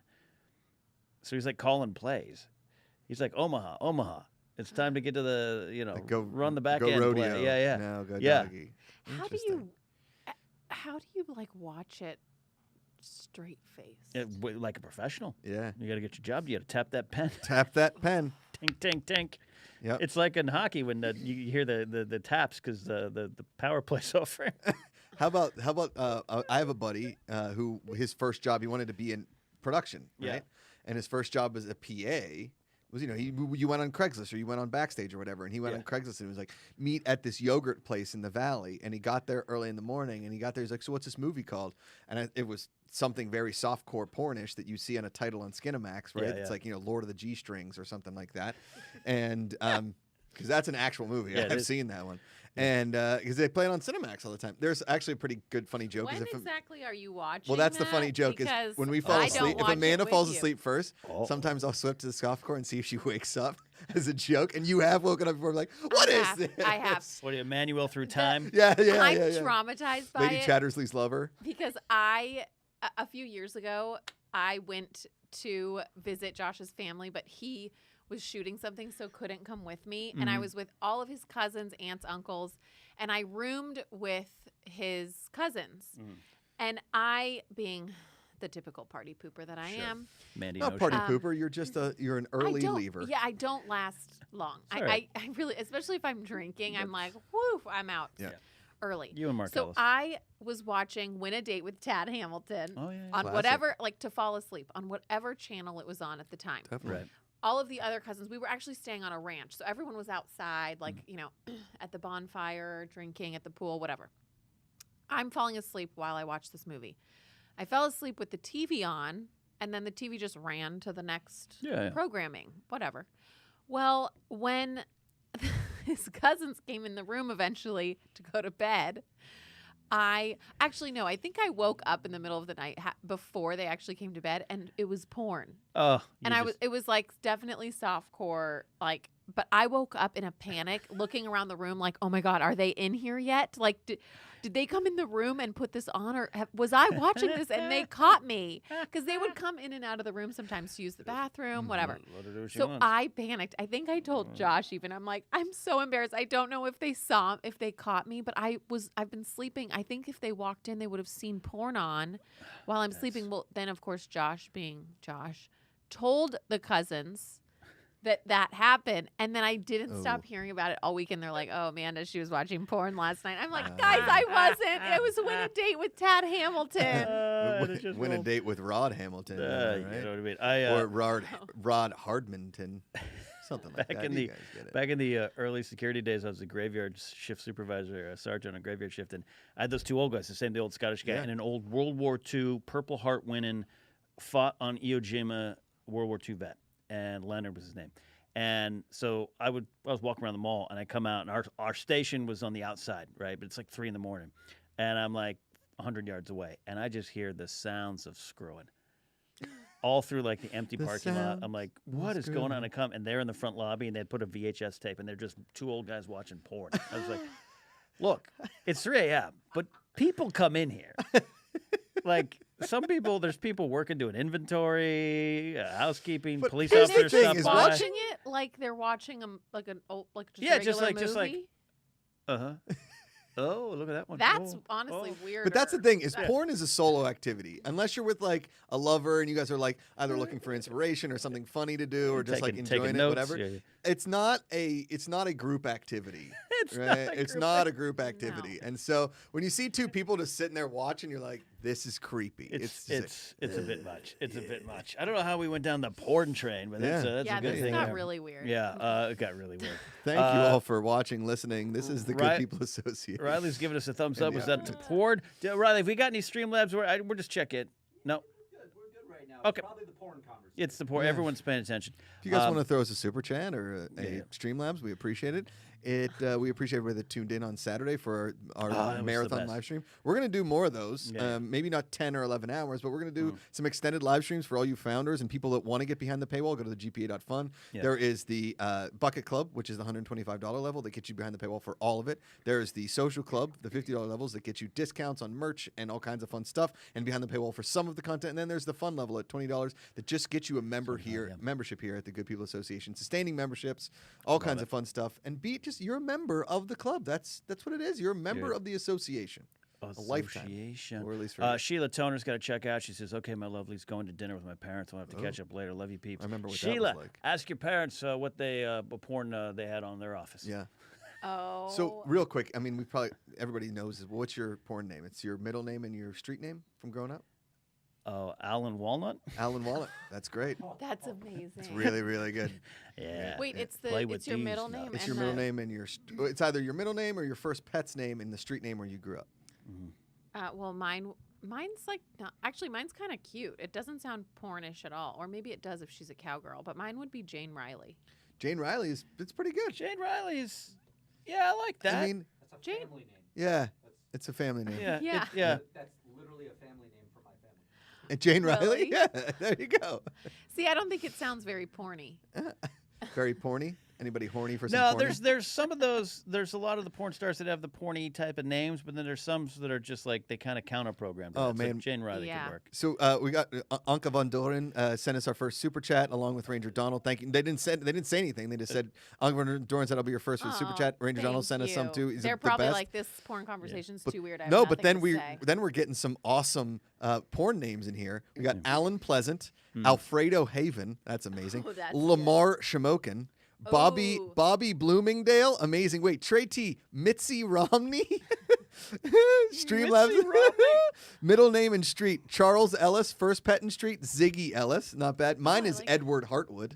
Speaker 1: So he's like calling plays. He's like, Omaha. It's time to get to the,
Speaker 2: Like, go
Speaker 1: run the back
Speaker 2: go
Speaker 1: end
Speaker 2: rodeo.
Speaker 1: play. Yeah.
Speaker 2: Now go
Speaker 1: Yeah.
Speaker 2: doggy.
Speaker 3: How do you like watch it straight face?
Speaker 1: Like a professional.
Speaker 2: Yeah.
Speaker 1: You got to get your job. You got to tap that pen.
Speaker 2: Tap that pen.
Speaker 1: Tink, tink, tink.
Speaker 2: Yep.
Speaker 1: It's like in hockey when you hear the taps because the power play's over.
Speaker 2: How about I have a buddy who his first job, he wanted to be in production, right?
Speaker 1: Yeah.
Speaker 2: And his first job as a PA was, you went on Craigslist or you went on Backstage or whatever, and he went on Craigslist and it was like, meet at this yogurt place in the valley, and he got there early in the morning, and he got there, he's like, so what's this movie called? And it was something very softcore pornish that you see on a title on Skinamax, right?
Speaker 1: Yeah,
Speaker 2: It's
Speaker 1: yeah.
Speaker 2: like, Lord of the G-Strings or something like that. And because that's an actual movie.
Speaker 1: Yeah, it
Speaker 2: I've
Speaker 1: is.
Speaker 2: seen that one. And because they play it on Cinemax all the time. There's actually a pretty good, funny joke.
Speaker 3: When
Speaker 2: Is if
Speaker 3: exactly are you watching?
Speaker 2: well, that's the
Speaker 3: that?
Speaker 2: funny joke. Is
Speaker 3: Because
Speaker 2: when we fall
Speaker 3: I don't
Speaker 2: asleep. If
Speaker 3: watch it
Speaker 2: Amanda
Speaker 3: with
Speaker 2: falls
Speaker 3: you.
Speaker 2: asleep first,
Speaker 1: Oh.
Speaker 2: sometimes I'll slip to the softcore and see if she wakes up as a joke. And you have woken up before, like, what is this?
Speaker 3: I have.
Speaker 1: What are you, Emmanuel through time?
Speaker 2: Yeah.
Speaker 3: I'm traumatized by
Speaker 2: Lady
Speaker 3: it
Speaker 2: Chattersley's lover.
Speaker 3: because a few years ago, I went to visit Josh's family, but he was shooting something, so couldn't come with me. And I was with all of his cousins, aunts, uncles, and I roomed with his cousins. And I, being the typical party pooper that I am,
Speaker 1: Mandy
Speaker 2: Not
Speaker 1: no
Speaker 2: party
Speaker 1: shit.
Speaker 2: pooper. You're just you're an early
Speaker 3: I don't,
Speaker 2: leaver.
Speaker 3: Yeah, I don't last long.
Speaker 1: It's all right.
Speaker 3: I really, especially if I'm drinking, I'm like, whoo, I'm out
Speaker 2: Yeah.
Speaker 3: early.
Speaker 1: You and Mark
Speaker 3: So
Speaker 1: Ellis.
Speaker 3: I was watching Win a Date with Tad Hamilton
Speaker 1: Oh, yeah.
Speaker 3: on
Speaker 2: Classic.
Speaker 3: whatever, like to fall asleep, on whatever channel it was on at the time.
Speaker 2: Definitely.
Speaker 1: Right.
Speaker 3: All of the other cousins, we were actually staying on a ranch. So everyone was outside, like, at the bonfire, drinking at the pool, whatever. I'm falling asleep while I watch this movie. I fell asleep with the TV on, and then the TV just ran to the next
Speaker 1: Yeah.
Speaker 3: programming, whatever. Well, when his cousins came in the room eventually to go to bed, I think I woke up in the middle of the night before they actually came to bed, and it was porn.
Speaker 1: Oh,
Speaker 3: And it was like definitely softcore, like, but I woke up in a panic looking around the room like, oh my God, are they in here yet? Like, did they come in the room and put this on, or was I watching this and they caught me? Because they would come in and out of the room sometimes to use the bathroom, whatever.
Speaker 1: Let her do what she
Speaker 3: So
Speaker 1: wants.
Speaker 3: I panicked. I think I told Josh even, I'm like, I'm so embarrassed. I don't know if they caught me, but I've been sleeping. I think if they walked in, they would have seen porn on while I'm sleeping. Well, then of course, Josh being Josh told the cousins that happened, and then I didn't stop hearing about it all weekend. They're like, "Oh, Amanda, she was watching porn last night." I'm like, "Guys, I wasn't. It was Win a Date with Tad Hamilton."
Speaker 2: Win a date with Rod Hamilton, right?
Speaker 1: You know what I mean? I
Speaker 2: or Rod Hardmanton, something like
Speaker 1: back
Speaker 2: that.
Speaker 1: in
Speaker 2: You
Speaker 1: the
Speaker 2: guys get it.
Speaker 1: back in the early security days, I was a graveyard shift supervisor, a sergeant on graveyard shift, and I had those two old guys, the old Scottish guy,
Speaker 2: Yeah.
Speaker 1: and an old World War II Purple Heart winning, fought on Iwo Jima World War II vet, and Leonard was his name. And so I was walking around the mall, and I come out, and our station was on the outside, right? But it's like 3 a.m, and I'm like 100 yards away, and I just hear the sounds of screwing all through like the empty
Speaker 2: The
Speaker 1: parking lot.
Speaker 2: sound
Speaker 1: I'm like,
Speaker 2: of
Speaker 1: what is going on?
Speaker 2: screwing.
Speaker 1: I come, and they're in the front lobby, and they put a VHS tape, and they're just two old guys watching porn. I was like, look, it's 3 a.m., but people come in here. Like, there's people working doing inventory, housekeeping,
Speaker 2: But
Speaker 1: police
Speaker 2: here's the
Speaker 1: officers
Speaker 2: thing
Speaker 1: stop
Speaker 2: is
Speaker 1: by.
Speaker 3: Watching it like they're watching like an old, like just a
Speaker 1: just
Speaker 3: regular
Speaker 1: like-
Speaker 3: movie.
Speaker 1: Uh-huh. Oh, look at that one.
Speaker 3: That's
Speaker 1: Oh,
Speaker 3: honestly
Speaker 1: oh.
Speaker 3: weird.
Speaker 2: But that's the thing is porn is a solo activity. Unless you're with like a lover and you guys are like either looking for inspiration or something funny to do or just like
Speaker 1: Taking
Speaker 2: enjoying it,
Speaker 1: notes,
Speaker 2: whatever.
Speaker 1: yeah.
Speaker 2: It's not a group activity.
Speaker 1: It's
Speaker 2: right?
Speaker 1: not a
Speaker 2: It's
Speaker 1: group
Speaker 2: not a group activity. And so when you see two people just sitting there watching, you're like, this is creepy.
Speaker 1: It's
Speaker 2: just
Speaker 1: a bit much. It's a bit much. I don't know how we went down the porn train, but that's,
Speaker 2: Yeah.
Speaker 1: that's
Speaker 3: yeah,
Speaker 1: a good
Speaker 3: this
Speaker 1: thing.
Speaker 3: got
Speaker 1: there.
Speaker 3: really weird.
Speaker 1: Yeah, it got really weird.
Speaker 2: Thank you all for watching, listening. This is the Good
Speaker 1: Right.
Speaker 2: People Association.
Speaker 1: Riley's giving us a thumbs
Speaker 2: And
Speaker 1: up.
Speaker 2: the
Speaker 1: Was that
Speaker 2: optimist.
Speaker 1: poured? Riley, if we got any Streamlabs, we're just check it. No,
Speaker 4: Good, we're good right now.
Speaker 1: Okay.
Speaker 4: It's probably the porn conversation.
Speaker 1: it's the pour. Everyone's paying attention.
Speaker 2: If you guys want to throw us a super chat or a
Speaker 1: yeah.
Speaker 2: Streamlabs, we appreciate it. We appreciate everybody that tuned in on Saturday for our
Speaker 1: that was the
Speaker 2: marathon
Speaker 1: best.
Speaker 2: live stream. We're going to do more of those.
Speaker 1: Yeah.
Speaker 2: Maybe not 10 or 11 hours, but we're going to do some extended live streams for all you founders and people that want to get behind the paywall. Go to the gpa.fun.
Speaker 1: Yeah.
Speaker 2: There is the Bucket Club, which is the $125 level that gets you behind the paywall for all of it. There's the Social Club, the $50 levels that get you discounts on merch and all kinds of fun stuff and behind the paywall for some of the content. And then there's the fun level at $20 that just gets you a membership here at the Good People Association, sustaining memberships, all kinds of fun stuff. And you're a member of the club. That's what it is. You're a member
Speaker 1: Yeah.
Speaker 2: of the association. A lifetime.
Speaker 1: Association.
Speaker 2: Or at least for
Speaker 1: Sheila Toner's got to check out. She says, "Okay, my lovely's going to dinner with my parents. We'll have to catch up later. Love you, peeps."
Speaker 2: I remember what that was
Speaker 1: Sheila,
Speaker 2: like.
Speaker 1: ask your parents what porn they had on their office.
Speaker 2: Yeah.
Speaker 3: Oh.
Speaker 2: So real quick, I mean, everybody knows what's your porn name? It's your middle name and your street name from growing up.
Speaker 1: Oh, Alan Walnut.
Speaker 2: Alan Wallet. That's great.
Speaker 3: That's amazing.
Speaker 2: It's really, really good.
Speaker 1: Yeah.
Speaker 3: Wait, it's
Speaker 1: Play with
Speaker 3: it's your
Speaker 1: these
Speaker 3: nuts.
Speaker 1: nuts.
Speaker 3: name.
Speaker 2: It's
Speaker 3: and
Speaker 2: your middle name and it's either your middle name or your first pet's name and the street name where you grew up.
Speaker 3: Well, mine's like actually mine's kind of cute. It doesn't sound pornish at all, or maybe it does if she's a cowgirl. But mine would be Jane Riley.
Speaker 2: Jane Riley it's pretty good.
Speaker 1: Jane Riley's. Yeah, I like that.
Speaker 2: I mean,
Speaker 4: That's a
Speaker 3: Jane-
Speaker 4: family name.
Speaker 2: yeah, it's a family name.
Speaker 1: yeah,
Speaker 3: Yeah.
Speaker 1: yeah.
Speaker 4: That's literally a family name for my family.
Speaker 2: And Jane Riley?
Speaker 3: Really?
Speaker 2: Yeah, there you go.
Speaker 3: See, I don't think it sounds very porny.
Speaker 2: Very porny. Anybody horny for some
Speaker 1: No,
Speaker 2: porny?
Speaker 1: there's some of those. There's a lot of the porn stars that have the porny type of names, but then there's some that are just like they kind of counter programmed.
Speaker 2: Oh,
Speaker 1: So
Speaker 2: man.
Speaker 1: Jane Riley
Speaker 3: Yeah.
Speaker 1: could work.
Speaker 2: So we got Anka von Doren sent us our first super chat along with Ranger Donald. Thank you. They didn't say anything. They just said Anka von Doren said I'll be your first for the super
Speaker 3: Aw,
Speaker 2: chat. Ranger Donald
Speaker 3: thank
Speaker 2: sent us some
Speaker 3: you.
Speaker 2: too. He's
Speaker 3: They're
Speaker 2: the
Speaker 3: probably
Speaker 2: best.
Speaker 3: like, this porn conversation's
Speaker 2: But-
Speaker 3: too weird. I have
Speaker 2: No, but
Speaker 3: nothing
Speaker 2: then
Speaker 3: to say.
Speaker 2: then we're getting some awesome porn names in here. We got Alan Pleasant,
Speaker 1: Hmm.
Speaker 2: Alfredo Haven. That's amazing.
Speaker 3: Oh, that's
Speaker 2: Lamar Shamokin. Bobby
Speaker 3: Ooh.
Speaker 2: Bobby Bloomingdale, amazing. Wait, Trey T, Mitzi Romney, Streamlabs,
Speaker 1: Mitzi Romney?
Speaker 2: middle name and street, Charles Ellis, first pet and street, Ziggy Ellis, not bad. Mine
Speaker 3: I
Speaker 2: is
Speaker 3: like it.
Speaker 2: Edward Hartwood,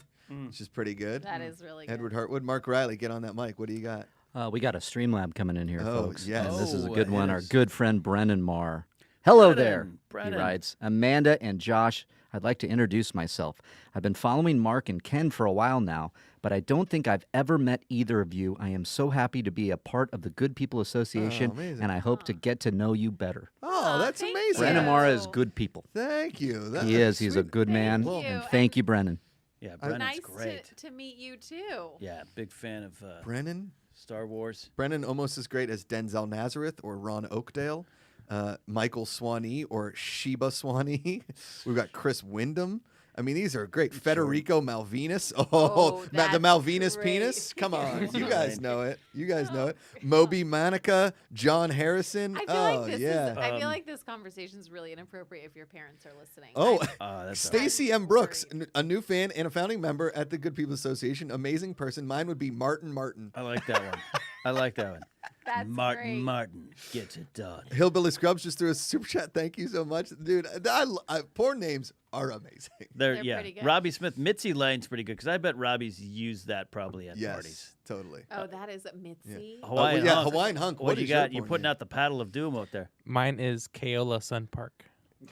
Speaker 2: which is pretty good.
Speaker 3: That is really good.
Speaker 2: Edward Hartwood, Mark Riley, get on that mic. What do you got?
Speaker 7: We got a Streamlab coming in here,
Speaker 2: Oh,
Speaker 7: folks.
Speaker 2: yes.
Speaker 7: And this is a
Speaker 1: Oh,
Speaker 7: good one. Our
Speaker 1: yes.
Speaker 7: good friend Brennan Marr. Hello there,
Speaker 1: Brennan.
Speaker 7: he writes. Amanda and Josh, I'd like to introduce myself. I've been following Mark and Ken for a while now, but I don't think I've ever met either of you. I am so happy to be a part of the Good People Association,
Speaker 2: amazing.
Speaker 7: and I hope to get to know you better.
Speaker 2: Oh,
Speaker 3: Aw,
Speaker 2: that's
Speaker 3: thank
Speaker 2: amazing.
Speaker 7: Brennan
Speaker 3: you.
Speaker 7: Marr is good people.
Speaker 2: Thank you. That-
Speaker 7: He
Speaker 2: that's
Speaker 7: is. He's a
Speaker 2: sweet.
Speaker 7: good man.
Speaker 3: Thank you.
Speaker 7: And thank you, Brennan.
Speaker 1: Yeah, Brennan's
Speaker 3: Nice
Speaker 1: great.
Speaker 3: to meet you too.
Speaker 1: Yeah, big fan of
Speaker 2: Brennan?
Speaker 1: Star Wars.
Speaker 2: Brennan almost as great as Denzel Nazareth or Ron Oakdale, Michael Swanee or Sheba Swanee. We've got Chris Wyndham. I mean, these are great. Federico Malvinas.
Speaker 3: Oh,
Speaker 2: the
Speaker 3: that's
Speaker 2: Malvinas
Speaker 3: great.
Speaker 2: penis. Come on, you
Speaker 1: Right.
Speaker 2: guys know it. You guys know it. Moby Manica, John Harrison.
Speaker 3: I feel
Speaker 2: oh
Speaker 3: like this
Speaker 2: yeah.
Speaker 3: is. I feel like this conversation is really inappropriate if your parents are listening.
Speaker 2: Oh,
Speaker 1: That's
Speaker 2: Stacy
Speaker 3: I'm
Speaker 2: M. Brooks,
Speaker 3: worried.
Speaker 2: a new fan and a founding member at the Good People Association. Amazing person. Mine would be Martin Martin.
Speaker 1: I like that one. I like that one.
Speaker 3: That's
Speaker 1: Martin
Speaker 3: great.
Speaker 1: Martin gets it done.
Speaker 2: Hillbilly Scrubs just threw a super chat. Thank you so much, dude. Porn names are amazing.
Speaker 1: They're
Speaker 3: They're pretty good.
Speaker 1: Robbie Smith, Mitzi Lane's pretty good because I bet Robbie's used that probably at
Speaker 2: Yes,
Speaker 1: parties.
Speaker 2: totally.
Speaker 3: Oh, that is Mitzi.
Speaker 1: Hawaiian
Speaker 2: yeah,
Speaker 1: Hunk.
Speaker 2: Hawaiian Hunk.
Speaker 1: What you
Speaker 2: is your
Speaker 1: got? You're
Speaker 2: porn
Speaker 1: putting
Speaker 2: name?
Speaker 1: out the paddle of doom out there.
Speaker 5: Mine is Keola Sun Park.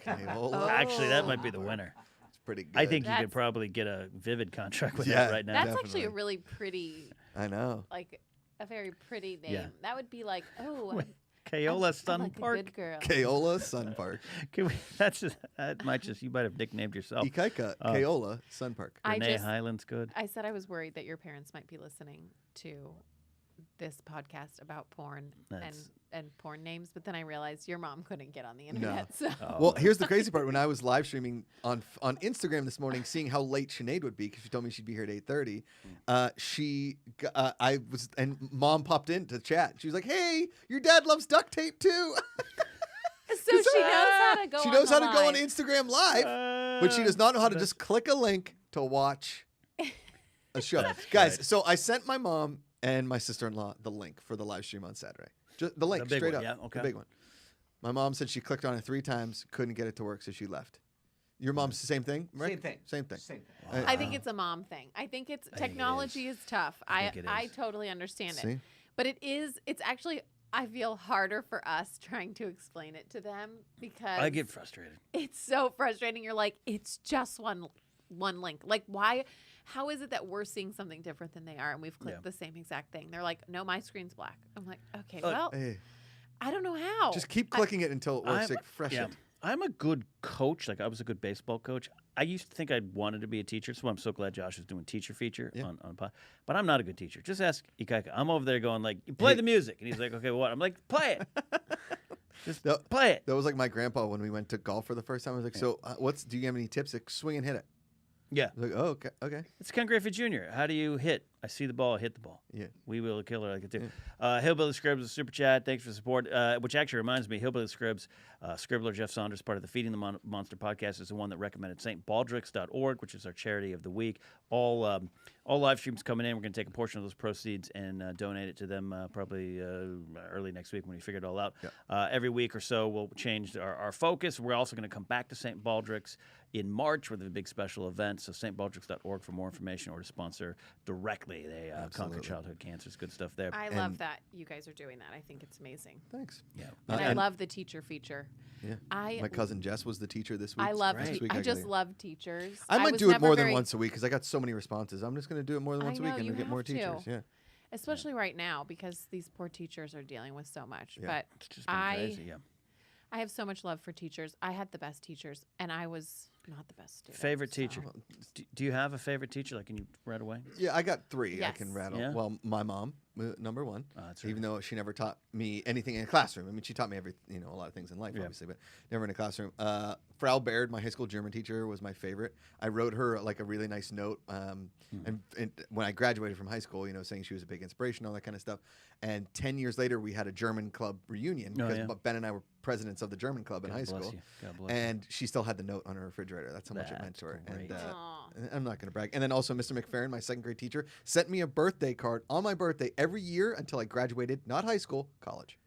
Speaker 2: Kayola.
Speaker 1: Actually, that might be the winner.
Speaker 2: It's pretty good.
Speaker 1: I think you
Speaker 3: That's-
Speaker 1: could probably get a Vivid contract with
Speaker 2: Yeah.
Speaker 1: that right now.
Speaker 3: That's
Speaker 2: Definitely.
Speaker 3: actually a really pretty,
Speaker 2: I know.
Speaker 3: like a very pretty name.
Speaker 1: Yeah.
Speaker 3: That would be like, oh,
Speaker 1: Kayola
Speaker 3: I'm
Speaker 1: Sun
Speaker 3: like
Speaker 1: Park.
Speaker 3: a good girl.
Speaker 2: Kayola Sun Park.
Speaker 1: Can we, that might just you might have nicknamed yourself.
Speaker 2: Ikaika,
Speaker 1: Oh.
Speaker 2: Kayola Sun Park.
Speaker 3: I
Speaker 1: Renee
Speaker 3: just-
Speaker 1: Highland's good.
Speaker 3: I said I was worried that your parents might be listening to this podcast about porn
Speaker 1: That's-
Speaker 3: and porn names, but then I realized your mom couldn't get on the internet. So
Speaker 1: Oh,
Speaker 2: Well, here's the crazy part. When I was live streaming on Instagram this morning, seeing how late Sinead would be, because she told me she'd be here at 8:30, I was, and Mom popped in to chat. She was like, "Hey, your dad loves duct tape too."
Speaker 3: So she knows how to go.
Speaker 2: She
Speaker 3: on
Speaker 2: knows
Speaker 3: the
Speaker 2: how to go on
Speaker 3: line.
Speaker 2: Instagram Live, but she does not know how to just click a link to watch a show. Guys,
Speaker 1: right.
Speaker 2: so I sent my mom and my sister-in-law the link for the live stream on Saturday. Just the link,
Speaker 1: The big
Speaker 2: straight
Speaker 1: one,
Speaker 2: up.
Speaker 1: yeah, okay.
Speaker 2: The big one. My mom said she clicked on it 3 times, couldn't get it to work, so she left. Your mom's the same thing, Rick?
Speaker 4: Same thing.
Speaker 2: Same thing.
Speaker 4: Same thing.
Speaker 3: I think it's a mom thing. I think it's technology is tough.
Speaker 1: I think it
Speaker 3: I
Speaker 1: is.
Speaker 3: totally understand
Speaker 2: See?
Speaker 3: it. But it's actually I feel harder for us trying to explain it to them because
Speaker 1: I get frustrated.
Speaker 3: it's so frustrating. You're like, it's just one link. Like why how is it that we're seeing something different than they are and we've clicked
Speaker 1: Yeah.
Speaker 3: the same exact thing? They're like, no, my screen's black. I'm like, okay,
Speaker 1: Look,
Speaker 3: well,
Speaker 2: Hey,
Speaker 3: I don't know how.
Speaker 2: just keep clicking it until it works.
Speaker 1: I'm-
Speaker 2: Like, fresh
Speaker 1: yeah.
Speaker 2: it.
Speaker 1: I'm a good coach. Like I was a good baseball coach. I used to think I wanted to be a teacher, so I'm so glad Josh is doing teacher feature
Speaker 2: Yeah.
Speaker 1: on pod. But I'm not a good teacher. Just ask Ikaika. I'm over there going like, "You play the music," and he's like, "Okay, what?" I'm like, "Play it. Just
Speaker 2: No,
Speaker 1: play it."
Speaker 2: that was like my grandpa when we went to golf for the first time. I was like, "So, do you have any tips? Like, swing and hit it."
Speaker 1: Yeah,
Speaker 2: I was like, "Oh, okay, okay."
Speaker 1: it's Ken Griffey Jr. How do you hit? I see the ball, I hit the ball.
Speaker 2: Yeah.
Speaker 1: We will kill her like it too. Hillbilly Scribs, a super chat. Thanks for the support. Which actually reminds me, Hillbilly Scribs, Scribbler Jeff Saunders, part of the Feeding the Monster podcast, is the one that recommended stbaldricks.org, which is our charity of the week. All live streams coming in. We're going to take a portion of those proceeds and donate it to them probably early next week when we figure it all out. Every week or so, we'll change our focus. We're also going to come back to St. Baldrick's in March with a big special event. So stbaldricks.org for more information or to sponsor directly exactly. They conquer
Speaker 2: Absolutely.
Speaker 1: childhood cancers. Good stuff there.
Speaker 3: I
Speaker 2: And-
Speaker 3: love that you guys are doing that. I think it's amazing.
Speaker 2: Thanks.
Speaker 1: Yeah.
Speaker 3: And I
Speaker 2: and-
Speaker 3: love the teacher feature.
Speaker 2: Yeah.
Speaker 3: I
Speaker 2: My cousin Jess was the teacher this week.
Speaker 3: I love
Speaker 2: Next week
Speaker 3: I
Speaker 2: gotta
Speaker 3: just
Speaker 2: go.
Speaker 3: love teachers.
Speaker 2: I might
Speaker 3: was
Speaker 2: do it
Speaker 3: never
Speaker 2: more than
Speaker 3: very-
Speaker 2: once a week because I got so many responses. I'm just going to do it more than once a week
Speaker 3: know,
Speaker 2: and
Speaker 3: you
Speaker 2: get more
Speaker 3: have to.
Speaker 2: teachers. Yeah.
Speaker 3: Especially right now because these poor teachers are dealing with so much.
Speaker 2: Yeah.
Speaker 3: But
Speaker 1: It's just been crazy. Yeah.
Speaker 3: I have so much love for teachers. I had the best teachers, and I was not the best student.
Speaker 1: Favorite
Speaker 3: so-
Speaker 1: teacher? Do you have a favorite teacher? Like, can you right away?
Speaker 2: Yeah, I got 3 I
Speaker 3: Yes.
Speaker 2: can rattle.
Speaker 1: Yeah?
Speaker 2: Well, my mom, number 1.
Speaker 1: Oh, that's
Speaker 2: Even though she never taught me anything in a classroom. I mean, she taught me a lot of things in life,
Speaker 1: Yeah.
Speaker 2: obviously, but never in a classroom. Frau Baird, my high school German teacher, was my favorite. I wrote her like a really nice note, and when I graduated from high school, saying she was a big inspiration, all that kind of stuff. And 10 years later, we had a German club reunion
Speaker 1: Oh,
Speaker 2: because
Speaker 1: yeah.
Speaker 2: Ben and I were presidents of the German club in
Speaker 1: God
Speaker 2: high
Speaker 1: bless
Speaker 2: school.
Speaker 1: you. God bless you.
Speaker 2: And she still had the note on her refrigerator. That's how much it meant
Speaker 1: That's
Speaker 2: to her.
Speaker 1: great.
Speaker 2: And
Speaker 3: Aw.
Speaker 2: I'm not going to brag. And then also Mr. McFerrin, my second grade teacher, sent me a birthday card on my birthday every year until I graduated, not high school, college.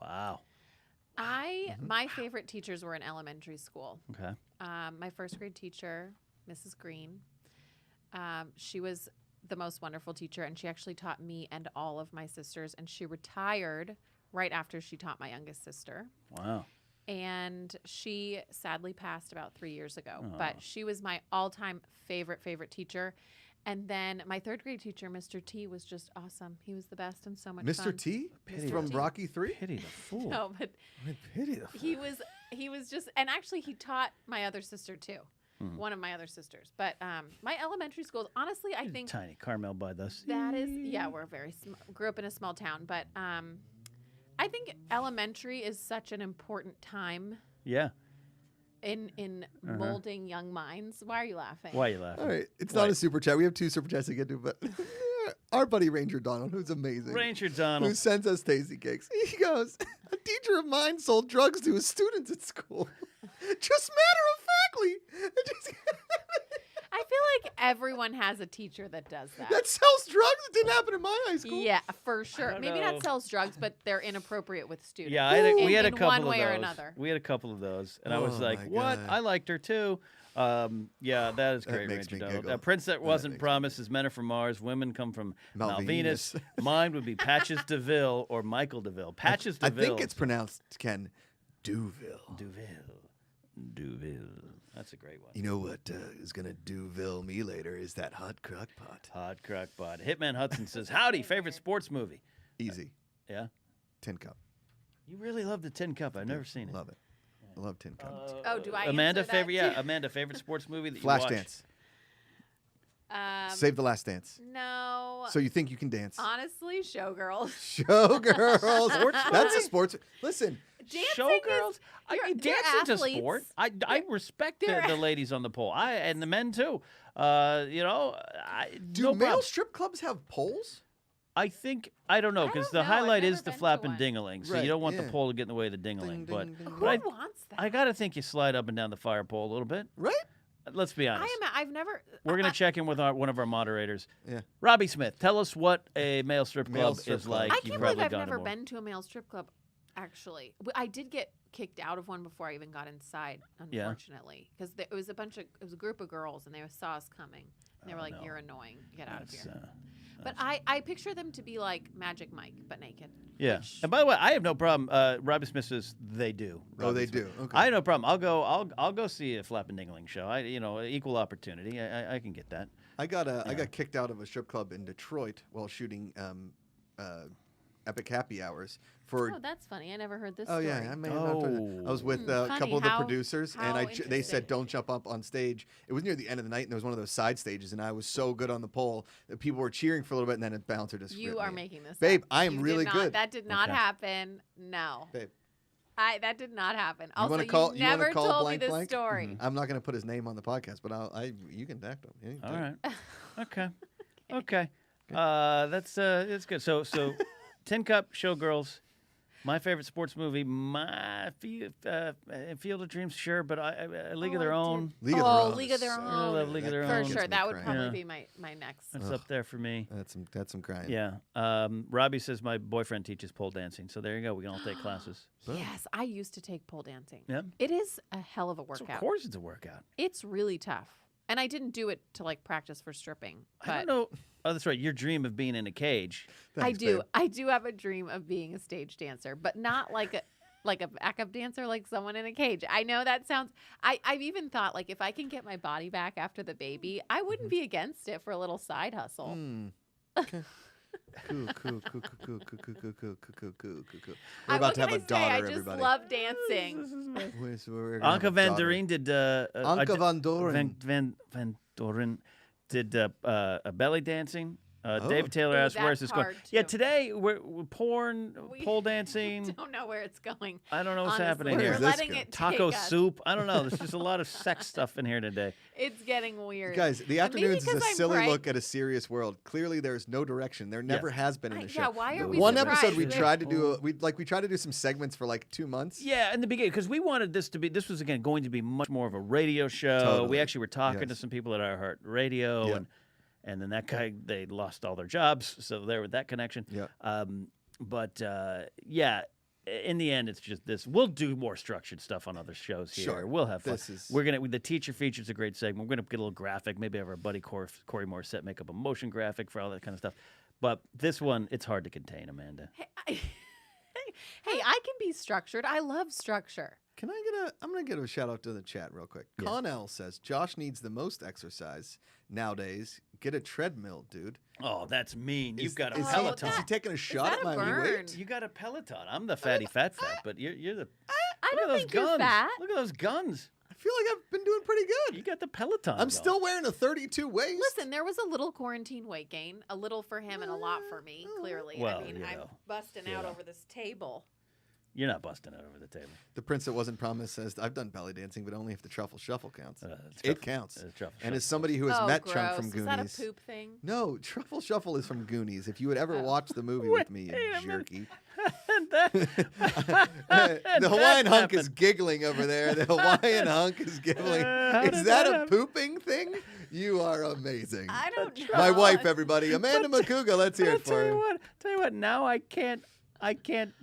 Speaker 1: Wow.
Speaker 3: My favorite teachers were in elementary school.
Speaker 1: Okay.
Speaker 3: My first grade teacher, Mrs. Green, she was the most wonderful teacher, and she actually taught me and all of my sisters. And she retired right after she taught my youngest sister.
Speaker 1: Wow.
Speaker 3: And she sadly passed about 3 years ago.
Speaker 1: Aw.
Speaker 3: But she was my all-time favorite teacher. And then my third grade teacher, Mr. T, was just awesome. He was the best and so much fun.
Speaker 2: Mr. T
Speaker 1: Pity
Speaker 2: from
Speaker 3: T.
Speaker 2: Rocky 3?
Speaker 1: Pity the fool.
Speaker 3: No, but
Speaker 2: I mean, pity the
Speaker 3: he was just, and actually he taught my other sister too.
Speaker 1: Hmm.
Speaker 3: One of my other sisters. But my elementary schools, honestly, I think
Speaker 1: Tiny Carmel by the sea.
Speaker 3: that is, yeah, we're grew up in a small town, but I think elementary is such an important time
Speaker 1: Yeah.
Speaker 3: in molding young minds. Why are you laughing?
Speaker 1: Why are you laughing?
Speaker 2: All right, it's
Speaker 1: What?
Speaker 2: not a super chat. We have 2 super chats to get to, but our buddy Ranger Donald, who's amazing,
Speaker 1: Ranger
Speaker 2: who
Speaker 1: Donald.
Speaker 2: sends us Tasty Cakes. He goes, a teacher of mine sold drugs to his students at school. Just matter of factly.
Speaker 3: I feel like everyone has a teacher that does that.
Speaker 2: That sells drugs. It didn't happen in my high school.
Speaker 3: Yeah, for sure.
Speaker 1: don't
Speaker 3: Maybe
Speaker 1: know.
Speaker 3: not sells drugs, but they're inappropriate with students.
Speaker 1: Yeah, we had a
Speaker 3: in
Speaker 1: couple
Speaker 3: one
Speaker 1: of
Speaker 3: way
Speaker 1: those.
Speaker 3: or another.
Speaker 1: We had a couple of those, and I was
Speaker 2: Oh,
Speaker 1: like,
Speaker 2: my
Speaker 1: "What?
Speaker 2: God.
Speaker 1: I liked her too." Yeah, that is
Speaker 2: That
Speaker 1: great,
Speaker 2: makes
Speaker 1: Ranger
Speaker 2: me
Speaker 1: Donald.
Speaker 2: giggle.
Speaker 1: A prince that
Speaker 2: That
Speaker 1: wasn't
Speaker 2: makes me
Speaker 1: promised is men are from Mars, women come from
Speaker 2: Malvinas.
Speaker 1: Malvinas. Mine would be Patches DeVille or Michael DeVille. Patches
Speaker 2: I
Speaker 1: DeVille.
Speaker 2: think it's pronounced, Ken, Duville.
Speaker 1: Duville. That's a great one.
Speaker 2: You know what is going to Duville me later is that hot crock pot.
Speaker 1: Hot Crockpot. Hitman Hudson says, "Howdy, favorite sports movie."
Speaker 2: Easy.
Speaker 1: Yeah.
Speaker 2: Tin Cup.
Speaker 1: You really love the Tin Cup. I've never seen it.
Speaker 2: Love it. I love Tin Cup.
Speaker 3: Oh, do I
Speaker 1: Amanda
Speaker 3: answer that
Speaker 1: favorite? Yeah,
Speaker 3: too?
Speaker 1: Amanda favorite sports movie that you watch.
Speaker 2: Flashdance.
Speaker 3: Um,
Speaker 2: Save the Last Dance.
Speaker 3: No.
Speaker 2: So you think you can dance?
Speaker 3: Honestly, Showgirls.
Speaker 2: Showgirls. That's a sports. Listen,
Speaker 3: Dancing
Speaker 1: Showgirls.
Speaker 3: is- they're
Speaker 1: Dancing's a
Speaker 3: athletes.
Speaker 1: sport. I respect the
Speaker 3: they're-
Speaker 1: ladies on the pole. And the men too.
Speaker 2: do
Speaker 1: no
Speaker 2: male
Speaker 1: problem.
Speaker 2: strip clubs have poles?
Speaker 1: I think I don't know
Speaker 3: I
Speaker 1: because
Speaker 3: don't
Speaker 1: the
Speaker 3: know. I've
Speaker 1: highlight
Speaker 3: never
Speaker 1: is the
Speaker 3: been to
Speaker 1: flap and
Speaker 3: one.
Speaker 1: dingling, so
Speaker 2: Right,
Speaker 1: you don't want the
Speaker 2: yeah.
Speaker 1: pole to get in the way of the dingling.
Speaker 2: Ding,
Speaker 1: but
Speaker 2: ding, ding.
Speaker 3: Who
Speaker 1: but
Speaker 3: wants that?
Speaker 1: I gotta think you slide up and down the fire pole a little bit.
Speaker 2: Right?
Speaker 1: Let's be honest.
Speaker 3: I've never.
Speaker 1: We're gonna check in with one of our moderators.
Speaker 2: Yeah.
Speaker 1: Robbie Smith, tell us what a male strip
Speaker 2: Male
Speaker 1: club
Speaker 2: strip
Speaker 1: is
Speaker 2: club.
Speaker 1: like.
Speaker 3: I
Speaker 1: You've
Speaker 3: can't
Speaker 1: probably
Speaker 3: believe I've
Speaker 1: gone to
Speaker 3: never
Speaker 1: more.
Speaker 3: been to a male strip club. Actually, I did get kicked out of one before I even got inside.
Speaker 1: Yeah.
Speaker 3: Unfortunately, because it was a group of girls, and they saw us coming, and they were like,
Speaker 1: no.
Speaker 3: "You're annoying. Get out of
Speaker 1: That's,
Speaker 3: here." But I picture them to be like Magic Mike, but naked.
Speaker 1: yeah.
Speaker 3: which-
Speaker 1: And by the way, I have no problem. Robbie Smith says they do.
Speaker 2: Oh,
Speaker 1: Robbie
Speaker 2: they
Speaker 1: Smith.
Speaker 2: do. Okay.
Speaker 1: I have no problem. I'll go see a flap and dingling show. Equal opportunity. I can get that.
Speaker 2: I got kicked out of a strip club in Detroit while shooting Epic Happy Hours for.
Speaker 3: Oh, that's funny. I never heard this.
Speaker 2: Oh
Speaker 3: story.
Speaker 2: yeah, I may have not told you that. I was with
Speaker 3: Hmm,
Speaker 2: a
Speaker 3: funny.
Speaker 2: couple of the
Speaker 3: How-
Speaker 2: producers, and
Speaker 3: how
Speaker 2: they said
Speaker 3: interesting.
Speaker 2: don't jump up on stage. It was near the end of the night, and there was one of those side stages, and I was so good on the pole that people were cheering for a little bit, and then a bouncer just
Speaker 3: You
Speaker 2: ripped
Speaker 3: are
Speaker 2: me.
Speaker 3: making this,
Speaker 2: Babe,
Speaker 3: up.
Speaker 2: I am
Speaker 3: You
Speaker 2: really
Speaker 3: did not,
Speaker 2: good.
Speaker 3: That did not
Speaker 1: Okay.
Speaker 3: happen. No,
Speaker 2: Babe,
Speaker 3: that did not happen.
Speaker 2: You
Speaker 3: Also,
Speaker 2: wanna
Speaker 3: you
Speaker 2: call- you wanna
Speaker 3: never
Speaker 2: call
Speaker 3: told
Speaker 2: blank
Speaker 3: me this
Speaker 2: blank?
Speaker 3: story.
Speaker 2: I'm not going to put his name on the podcast, but you can act him. Yeah, you can
Speaker 1: All
Speaker 2: do it.
Speaker 1: right. Okay. Okay. That's good. So Tin Cup, Showgirls. My favorite sports movie, Field of Dreams, sure, but League of Their
Speaker 3: I
Speaker 1: Own.
Speaker 3: did.
Speaker 2: League of Their
Speaker 3: Oh,
Speaker 2: Own
Speaker 3: League
Speaker 2: is
Speaker 3: of Their
Speaker 2: so
Speaker 3: Own.
Speaker 2: good.
Speaker 1: League of Their
Speaker 3: For
Speaker 1: Own.
Speaker 3: sure, that would
Speaker 2: cry.
Speaker 3: probably
Speaker 1: Yeah.
Speaker 3: be my next.
Speaker 1: That's up there for me.
Speaker 2: That's some crying.
Speaker 1: Yeah. Robbie says my boyfriend teaches pole dancing, so there you go. We can all take classes.
Speaker 2: Boom.
Speaker 3: Yes, I used to take pole dancing.
Speaker 1: Yeah.
Speaker 3: It is a hell of a
Speaker 1: So
Speaker 3: workout.
Speaker 1: of course, it's a workout.
Speaker 3: It's really tough. And I didn't do it to like practice for stripping. But
Speaker 1: I don't know. Oh, that's right. Your dream of being in a cage.
Speaker 2: Thanks,
Speaker 3: I do.
Speaker 2: babe.
Speaker 3: I do have a dream of being a stage dancer, but not like a backup dancer, like someone in a cage. I know that sounds. I've even thought like if I can get my body back after the baby, I wouldn't be against it for a little side hustle.
Speaker 2: Mm. Okay. Cool. We're
Speaker 3: What
Speaker 2: about to have
Speaker 3: can
Speaker 2: a
Speaker 3: I say?
Speaker 2: daughter,
Speaker 3: I just
Speaker 2: everybody.
Speaker 3: love dancing.
Speaker 2: We're gonna have
Speaker 1: Anke
Speaker 2: a
Speaker 1: van
Speaker 2: daughter.
Speaker 1: der Reen did.
Speaker 2: Anke van Doren.
Speaker 1: Van Doren did a belly dancing.
Speaker 2: Oh.
Speaker 1: David Taylor
Speaker 3: Ooh,
Speaker 1: asked, "Where's
Speaker 3: that's
Speaker 1: this going?"
Speaker 3: hard,
Speaker 1: Yeah,
Speaker 3: too.
Speaker 1: today we're porn,
Speaker 3: We
Speaker 1: pole dancing.
Speaker 3: Don't know where it's going.
Speaker 1: I don't know what's
Speaker 3: Honestly,
Speaker 1: happening
Speaker 2: Where
Speaker 1: here.
Speaker 2: is
Speaker 3: we're
Speaker 2: this
Speaker 3: letting
Speaker 2: go?
Speaker 3: it
Speaker 1: Taco
Speaker 3: take us.
Speaker 1: soup. I don't know. There's just a lot of sex stuff in here today.
Speaker 3: It's getting weird.
Speaker 2: Guys, the
Speaker 3: Maybe
Speaker 2: afternoons is a
Speaker 3: 'cause I'm
Speaker 2: silly look at a serious world. Clearly, there's no direction. There never has been in the show.
Speaker 3: Yeah, why are we
Speaker 2: One
Speaker 3: surprised?
Speaker 2: episode we
Speaker 3: Like,
Speaker 2: tried to do we tried to do some segments for like 2 months.
Speaker 1: Yeah, in the beginning, because we wanted this to be. This was again going to be much more of a radio show.
Speaker 2: Totally.
Speaker 1: We actually were talking to
Speaker 2: Yes.
Speaker 1: some people at iHeart Radio,
Speaker 2: Yeah.
Speaker 1: and then that guy, they lost all their jobs, so there with that connection.
Speaker 2: Yeah.
Speaker 1: But yeah, in the end, it's just this. We'll do more structured stuff on other shows here.
Speaker 2: Sure.
Speaker 1: We'll have fun.
Speaker 2: This is-
Speaker 1: We're gonna. The teacher feature's a great segment. We're gonna get a little graphic. Maybe have our buddy Corey Morissette make up a motion graphic for all that kind of stuff. But this one, it's hard to contain, Amanda.
Speaker 3: Hey, I can be structured. I love structure.
Speaker 2: Can I get I'm gonna give a shout out to the chat real quick.
Speaker 1: Yeah.
Speaker 2: Connell says Josh needs the most exercise nowadays. Get a treadmill, dude.
Speaker 1: Oh, that's mean. You've got a
Speaker 2: is
Speaker 1: Peloton.
Speaker 2: He taking a shot
Speaker 3: that
Speaker 2: at
Speaker 3: a
Speaker 2: my
Speaker 3: burn?
Speaker 2: weight?
Speaker 1: You got a Peloton. I'm the fatty fat, but you're the.
Speaker 3: I
Speaker 1: Look at
Speaker 3: don't
Speaker 1: those
Speaker 3: think
Speaker 1: guns.
Speaker 3: you're fat.
Speaker 1: Look at those guns.
Speaker 2: I feel like I've been doing pretty good.
Speaker 1: You got the Peloton.
Speaker 2: I'm
Speaker 1: going.
Speaker 2: still wearing a 32 waist.
Speaker 3: Listen, there was a little quarantine weight gain, a little for him and a lot for me, clearly.
Speaker 1: Well,
Speaker 3: I mean,
Speaker 1: you
Speaker 3: I'm
Speaker 1: know,
Speaker 3: busting out over this table.
Speaker 1: You're not busting it over the table.
Speaker 2: The Prince That Wasn't Promised says I've done belly dancing, but only if the truffle shuffle counts.
Speaker 1: It's
Speaker 2: It
Speaker 1: truffle-
Speaker 2: counts.
Speaker 1: it's truffle
Speaker 2: And
Speaker 1: shuffle.
Speaker 2: as somebody who has
Speaker 3: Oh,
Speaker 2: met
Speaker 3: gross.
Speaker 2: Chunk from
Speaker 3: Is
Speaker 2: Goonies,
Speaker 3: that a poop thing?
Speaker 2: no, truffle shuffle is from Goonies. If you would ever
Speaker 3: Oh.
Speaker 2: watch the movie with me,
Speaker 1: Wait
Speaker 2: you
Speaker 1: a minute.
Speaker 2: jerky.
Speaker 1: That-
Speaker 2: The Hawaiian hunk is
Speaker 1: happened.
Speaker 2: giggling over there. The Hawaiian hunk is giggling.
Speaker 1: How
Speaker 2: Is
Speaker 1: did
Speaker 2: that
Speaker 1: that
Speaker 2: a
Speaker 1: happen?
Speaker 2: pooping thing? You are amazing.
Speaker 3: I don't know.
Speaker 2: My wife, everybody, Amanda Macuga. Let's hear
Speaker 1: I'll
Speaker 2: it for her.
Speaker 1: tell you what. Now I can't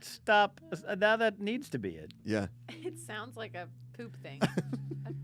Speaker 1: stop. Now that needs to be it.
Speaker 2: Yeah,
Speaker 3: It sounds like a poop thing.